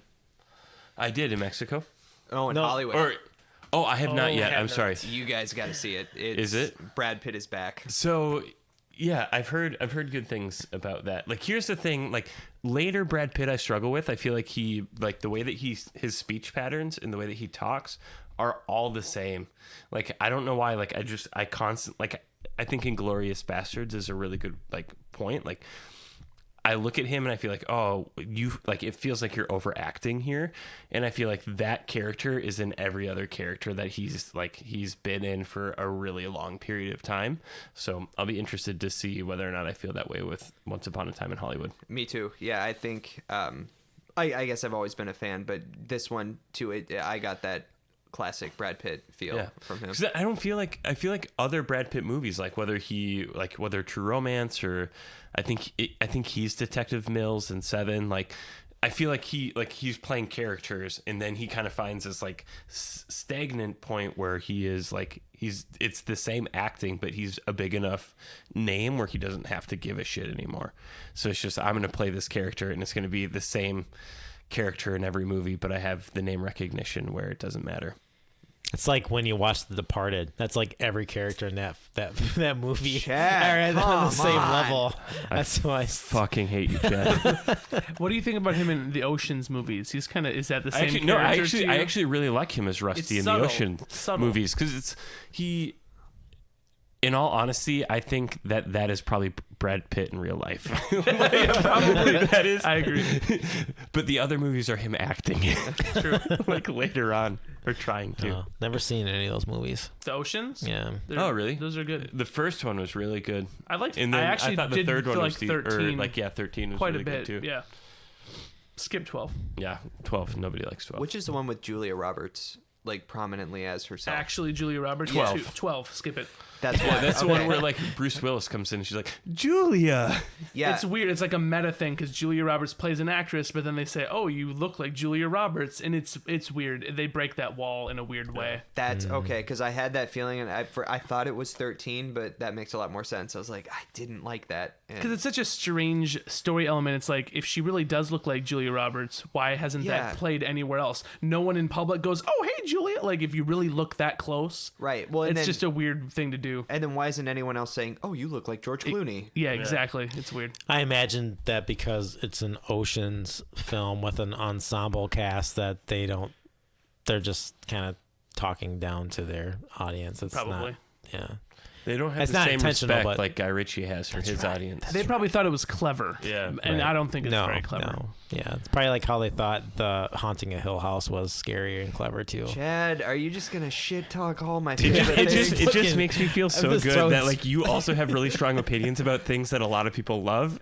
I did in Mexico. Oh, in Hollywood. I have not yet. I'm sorry. You guys got to see it. Is it? Brad Pitt is back. So, yeah, I've heard good things about that. Like, here's the thing. Like, later Brad Pitt, I struggle with. I feel like he, like, the way that his speech patterns and the way that he talks are all the same. Like, I don't know why. Like, I think Inglourious Bastards is a really good, like, point. Like, I look at him and I feel like, oh, it feels like you're overacting here. And I feel like that character is in every other character that he's been in for a really long period of time. So I'll be interested to see whether or not I feel that way with Once Upon a Time in Hollywood. Me too. Yeah, I think, I guess I've always been a fan, but this one too, I got that classic Brad Pitt feel from him. 'Cause I feel like other Brad Pitt movies, like whether True Romance or I think he's Detective Mills in Seven. Like I feel like he's playing characters, and then he kind of finds this like stagnant point where he is like it's the same acting, but he's a big enough name where he doesn't have to give a shit anymore. So it's just I'm gonna play this character, and it's gonna be the same character in every movie, but I have the name recognition where it doesn't matter. It's like when you watch The Departed. That's like every character in that movie Chad, are on the same come on. level. That's why. Fucking hate you, Chad. What do you think about him in the Ocean's movies? He's kind of, is that the same character to you? I actually really like him as Rusty in subtle. the Ocean movies because in all honesty, I think that is probably Brad Pitt in real life. Probably that is. I agree. But the other movies are him acting. True. Like later on, or trying to. Never seen any of those movies. The Oceans? Yeah. Oh, really? Those are good. The first one was really good. I liked. And then I actually thought the did third one feel was like 13. 13 was quite really a bit. good too. Yeah. Skip 12. Yeah, 12. Nobody likes 12. Which is the one with Julia Roberts, like prominently as herself? Actually, Julia Roberts. 12. 12. Skip it. That's Yeah, why. that's the one where like Bruce Willis comes in and she's like, Julia. Yeah, It's weird. It's like a meta thing because Julia Roberts plays an actress, but then they say, "Oh, you look like Julia Roberts," and it's weird. They break that wall in a weird way. that's okay because I had that feeling and I thought it was 13, but that makes a lot more sense. I was like, I didn't like that. And Because it's such a strange story element. It's like, if she really does look like Julia Roberts, why hasn't Yeah. that played anywhere else? No one in public goes, "Oh, hey, Julia." Like, if you really look that close, right. Well, and it's then, just a weird thing to do. and then why isn't anyone else saying, "Oh, you look like George Clooney"? Yeah, exactly. It's weird. I imagine that because it's an Ocean's film with an ensemble cast that they're just kind of talking down to their audience. It's Probably. not, yeah. They don't have It's the not same intentional, respect but- like Guy Ritchie has for his audience. They probably thought it was clever. Yeah, And right. I don't think it's very clever. No. Yeah, it's probably like how they thought The Haunting of Hill House was scary and clever too. Chad, are you just gonna shit talk all my It favorite things? just Fucking- makes me feel so just good throwing that like you also have really strong opinions about things that a lot of people love.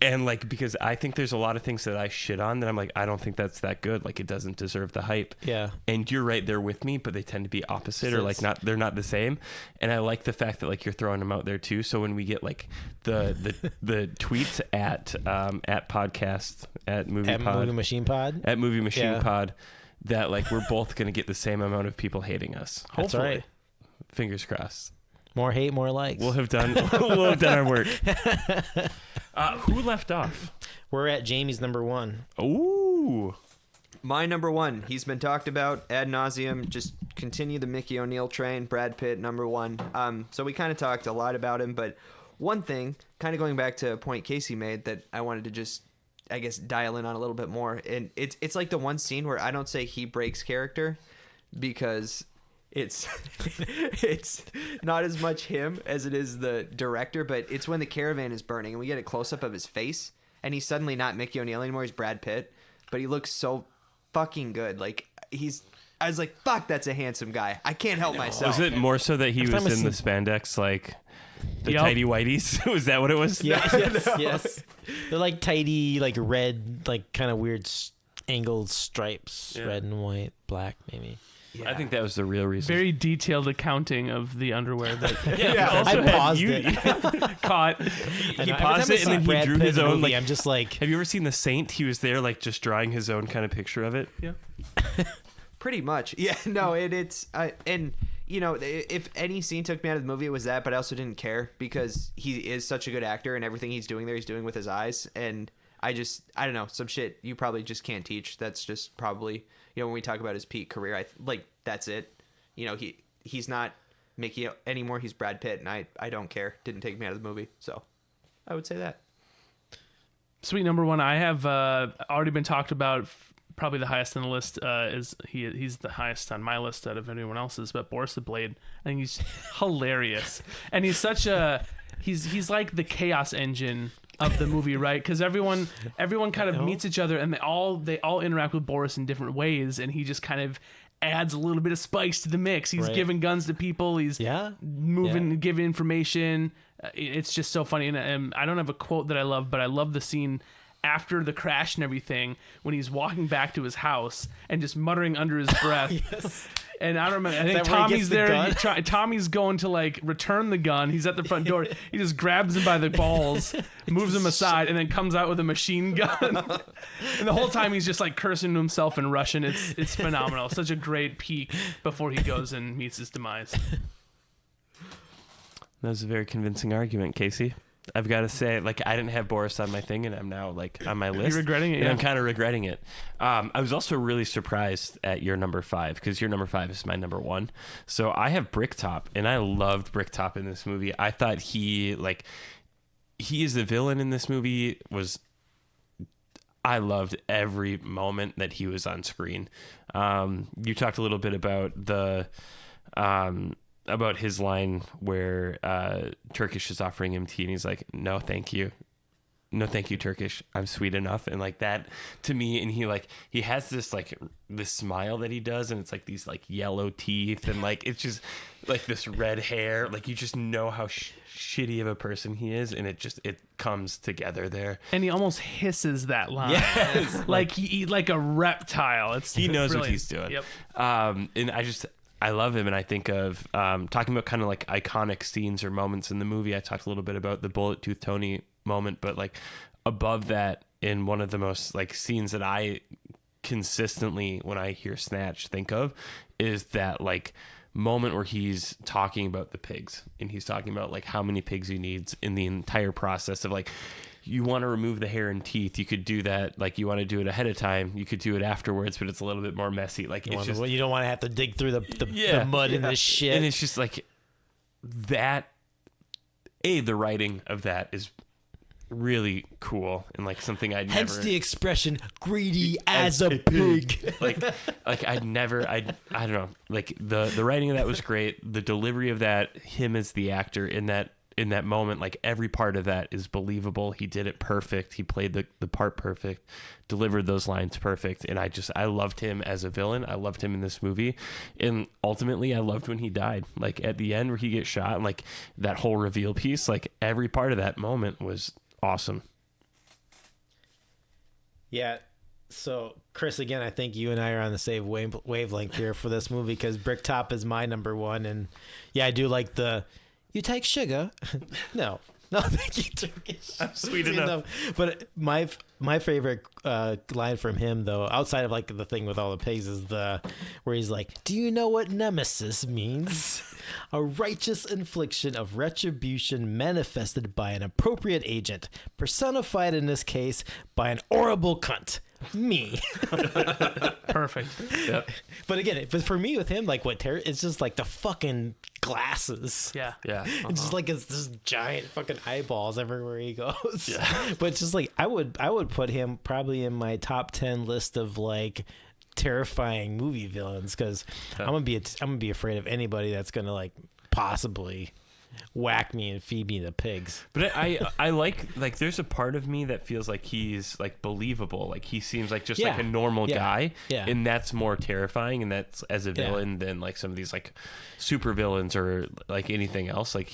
And like, because I think there's a lot of things that I shit on that I'm like, I don't think that's that good. Like, it doesn't deserve the hype. Yeah. And you're right, they're with me, but they tend to be opposite or like they're not the same. And I like the fact that like you're throwing them out there too. So when we get like the tweets at podcast at movie Machine Pod, Pod, that like we're both gonna get the same amount of people hating us. That's Hopefully. right. Fingers crossed. More hate, more likes. We'll have done our work. Who left off? We're at Jamie's number 1. Ooh. My number 1. He's been talked about ad nauseum. Just continue the Mickey O'Neill train. Brad Pitt, number 1. So we kind of talked a lot about him, but one thing, kind of going back to a point Casey made that I wanted to just, I guess, dial in on a little bit more. And it's like the one scene where I don't say he breaks character because it's not as much him as it is the director, but it's when the caravan is burning and we get a close-up of his face and he's suddenly not Mickey O'Neill anymore. He's Brad Pitt, but he looks so fucking good. Like, I was like, fuck, that's a handsome guy. I can't help myself. Was it more so that he was in the spandex, like the tidy whities? Was that what it was? Yeah, yes. They're like tidy, like red, like kind of weird angled stripes, red and white, black maybe. Yeah. I think that was the real reason. Very detailed accounting of the underwear that I paused it. caught. He paused it and then he drew his own. Like, I'm just like, have you ever seen The Saint? He was there, like just drawing his own kind of picture of it. Yeah. Pretty much. Yeah. No. And you know, if any scene took me out of the movie, it was that. But I also didn't care because he is such a good actor, and everything he's doing there, he's doing with his eyes. And I don't know, some shit you probably just can't teach. That's just probably, you know, when we talk about his peak career, that's it. You know, he's not Mickey anymore. He's Brad Pitt, and I don't care. Didn't take me out of the movie, so I would say that. Sweet number 1. I have already been talked about. Probably the highest on the list is he's the highest on my list out of anyone else's, but Boris the Blade. I think he's hilarious, and he's such a he's like the chaos engine of the movie, right? Because everyone kind of meets each other, and they all interact with Boris in different ways, and he just kind of adds a little bit of spice to the mix. He's giving guns to people. He's giving information. It's just so funny, and I don't have a quote that I love, but I love the scene after the crash and everything when he's walking back to his house and just muttering under his breath. Yes. And I don't remember. I think Tommy's there. Tommy's going to like return the gun. He's at the front door. He just grabs him by the balls, moves him aside, and then comes out with a machine gun. And the whole time he's just like cursing to himself in Russian. It's phenomenal. Such a great peak before he goes and meets his demise. That was a very convincing argument, Casey. I've got to say, like, I didn't have Boris on my thing, and I'm now, like, on my list. You're regretting it, and I'm kind of regretting it. I was also really surprised at your number 5, because your number 5 is my number 1. So I have Bricktop, and I loved Bricktop in this movie. I thought he is the villain in this movie. I loved every moment that he was on screen. You talked a little bit about about his line where Turkish is offering him tea and he's like, no thank you Turkish, I'm sweet enough. And like that to me, and he has this smile that he does, and it's like these like yellow teeth, and like it's just like this red hair, like you just know how shitty of a person he is, and it comes together there. And he almost hisses that line. Yes. like he like a reptile. He knows brilliant. what he's doing. Yep. And I love him, and I think of talking about kind of like iconic scenes or moments in the movie. I talked a little bit about the Bullet Tooth Tony moment, but like above that, in one of the most like scenes that I consistently, when I hear Snatch, think of, is that like moment where he's talking about the pigs, and he's talking about like how many pigs he needs in the entire process of like, you want to remove the hair and teeth, you could do that. Like, you want to do it ahead of time, you could do it afterwards, but it's a little bit more messy. Like, you don't want to have to dig through the mud and the shit. And it's just like that. The writing of that is really cool, and like something I'd hence never. the expression "greedy as a pig." like I don't know. Like the writing of that was great. The delivery of that, him as the actor in that moment, like every part of that is believable. He did it perfect. He played the part perfect, delivered those lines perfect. And I loved him as a villain. I loved him in this movie. And ultimately I loved when he died, like at the end where he gets shot, and like that whole reveal piece, like every part of that moment was awesome. Yeah. So, Chris, again, I think you and I are on the same wavelength here for this movie because Bricktop is my number one. And yeah, I do like you take sugar? No, thank you, Turkish. I'm sweet enough. But my favorite line from him, though, outside of like the thing with all the pigs, is where he's like, "Do you know what nemesis means? A righteous infliction of retribution manifested by an appropriate agent, personified in this case by an horrible cunt." Me. Perfect. Yep. But again, but for me with him, like it's just like the fucking glasses. Yeah. Yeah. It's just like it's this giant fucking eyeballs everywhere he goes. Yeah. But it's just like I would put him probably in my top 10 list of like terrifying movie villains because I'm gonna be afraid of anybody that's gonna like possibly whack me and feed me the pigs. But I like there's a part of me that feels like he's like believable. Like he seems like just like a normal guy. Yeah. And that's more terrifying and that's as a villain than like some of these like super villains or like anything else. Like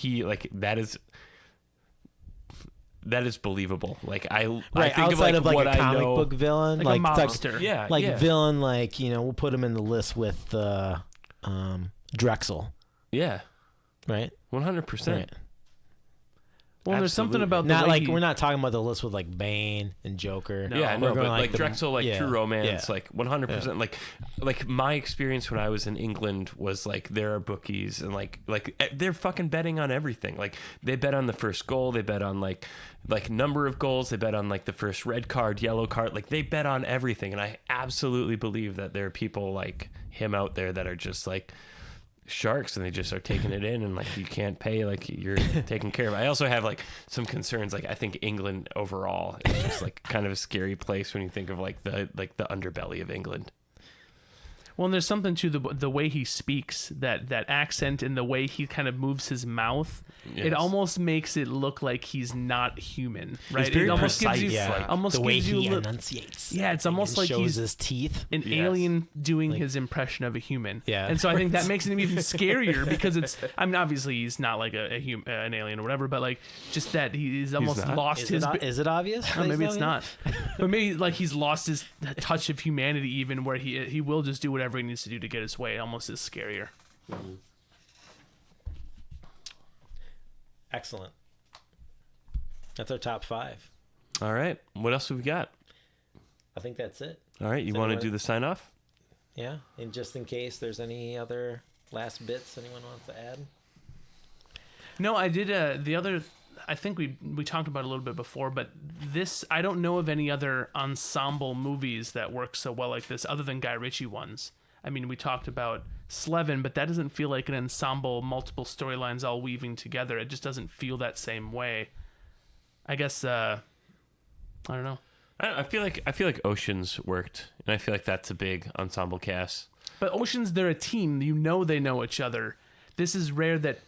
that is believable. Like I think outside of like what a comic I know. book villain, Like a like mobster. Yeah. like yeah. villain, like we'll put him in the list with Drexel, Yeah. right? 100%. Right. Well, there's something about the Not way like we're not talking about the list with like Bane and Joker. Yeah, We're no, going but like the- Drexel, like yeah, True Romance, yeah. like 100%. Like my experience when I was in England was like there are bookies and like they're fucking betting on everything. Like they bet on the first goal, they bet on like number of goals, they bet on like the first red card, yellow card. Like they bet on everything, and I absolutely believe that there are people like him out there that are just like sharks and they just are taking it in and like you can't pay, like you're taken care of. I also have like some concerns. Like I think England overall is just like kind of a scary place when you think of like the underbelly of England. Well, and there's something to the way he speaks, that accent and the way he kind of moves his mouth. Yes. It almost makes it look like he's not human, right? It's very it almost precise, gives you, like, almost the way gives you he a li- enunciates. Yeah, it's almost like shows he's his teeth. an Yes. alien doing his impression of a human. Yeah. And so I think that makes him even scarier because I mean, obviously he's not like an alien or whatever, but like just that he's almost not? lost Is it obvious? Oh, maybe it's not. But maybe like he's lost his touch of humanity, even where he will just do whatever he needs to do to get his way. It almost is scarier. Excellent. That's our top 5. All right, what else have we got? I think that's it. All right, you want to do the sign off? Yeah, and just in case there's any other last bits anyone wants to add. No, I did the other. I think we talked about it a little bit before, but this I don't know of any other ensemble movies that work so well like this, other than Guy Ritchie ones. I mean, we talked about Slevin, but that doesn't feel like an ensemble, multiple storylines all weaving together. It just doesn't feel that same way. I guess I don't know. I feel like Oceans worked, and I feel like that's a big ensemble cast. But Oceans, they're a team. You know they know each other. This is rare that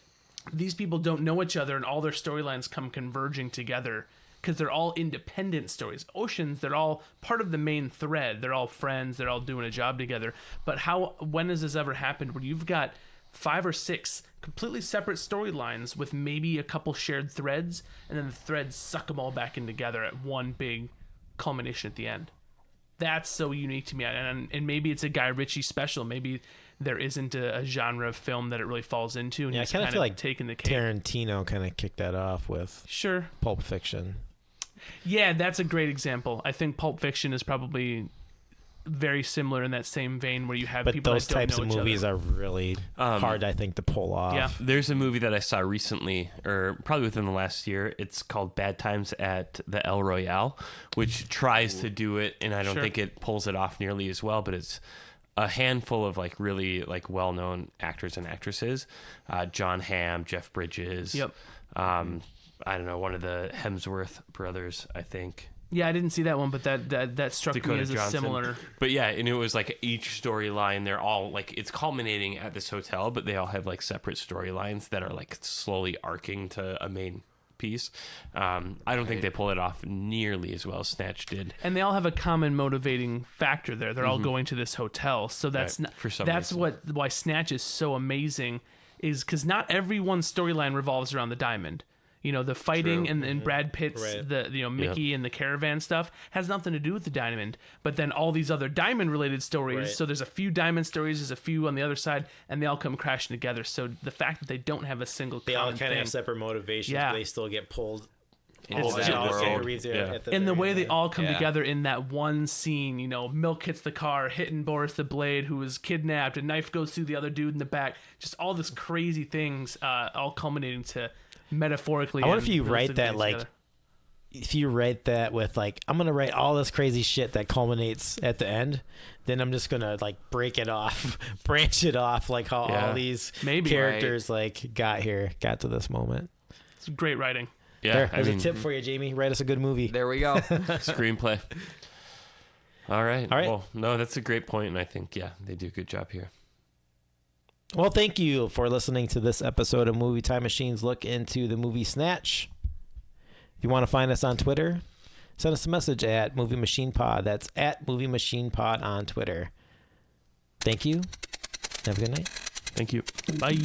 these people don't know each other and all their storylines come converging together because they're all independent stories. Oceans, they're all part of the main thread. They're all friends. They're all doing a job together. But when has this ever happened where you've got 5 or 6 completely separate storylines with maybe a couple shared threads, and then the threads suck them all back in together at one big culmination at the end? That's so unique to me. And maybe it's a Guy Ritchie special. Maybe there isn't a genre of film that it really falls into. And Yeah, I he's kind of feel like taking the cake. Tarantino kind of kicked that off with Sure. Pulp Fiction. Yeah, that's a great example. I think Pulp Fiction is probably very similar in that same vein where you have But people those that don't types know of each movies other. are really hard, I think, to pull off. Yeah. There's a movie that I saw recently, or probably within the last year. It's called Bad Times at the El Royale, which tries to do it, and I don't Sure. think it pulls it off nearly as well, but it's a handful of like really like well-known actors and actresses. John Hamm, Jeff Bridges. Yep. I don't know, one of the Hemsworth brothers, I think. Yeah, I didn't see that one, but that struck me Dakota as a Johnson. similar. But yeah, and it was like each storyline, they're all like, it's culminating at this hotel, but they all have like separate storylines that are like slowly arcing to a main piece. I don't think they pull it off nearly as well as Snatch did. And they all have a common motivating factor there. They're all going to this hotel. So that's Right, not, for some that's reason. why Snatch is so amazing, is because not everyone's storyline revolves around the diamond. The fighting True. and Brad Pitt's Right. the Mickey and the caravan stuff has nothing to do with the diamond, but then all these other diamond related stories. Right. So there's a few diamond stories, there's a few on the other side, and they all come crashing together. So the fact that they don't have a single They all common kind of thing, have separate motivations, Yeah. but they still get pulled. It's that just- world. Yeah. and the way they all come Yeah. together in that one scene, Milk hits the car, hitting Boris the Blade, who is kidnapped, a knife goes through the other dude in the back. Just all this crazy things, all culminating to metaphorically. I wonder and if you write realistically that like, together. if you write that with like, I'm gonna write all this crazy shit that culminates at the end, then I'm just gonna like break it off, branch it off, like how Yeah. all these Maybe, characters like got to this moment. It's great writing. Yeah, There's a tip for you, Jamie. Write us a good movie. There we go. screenplay. All right. All right. Well, no, that's a great point, and I think they do a good job here. Well, thank you for listening to this episode of Movie Time Machine's look into the movie Snatch. If you want to find us on Twitter, send us a message at Movie Machine Pod. That's at Movie Machine Pod on Twitter. Thank you. Have a good night. Thank you. Bye.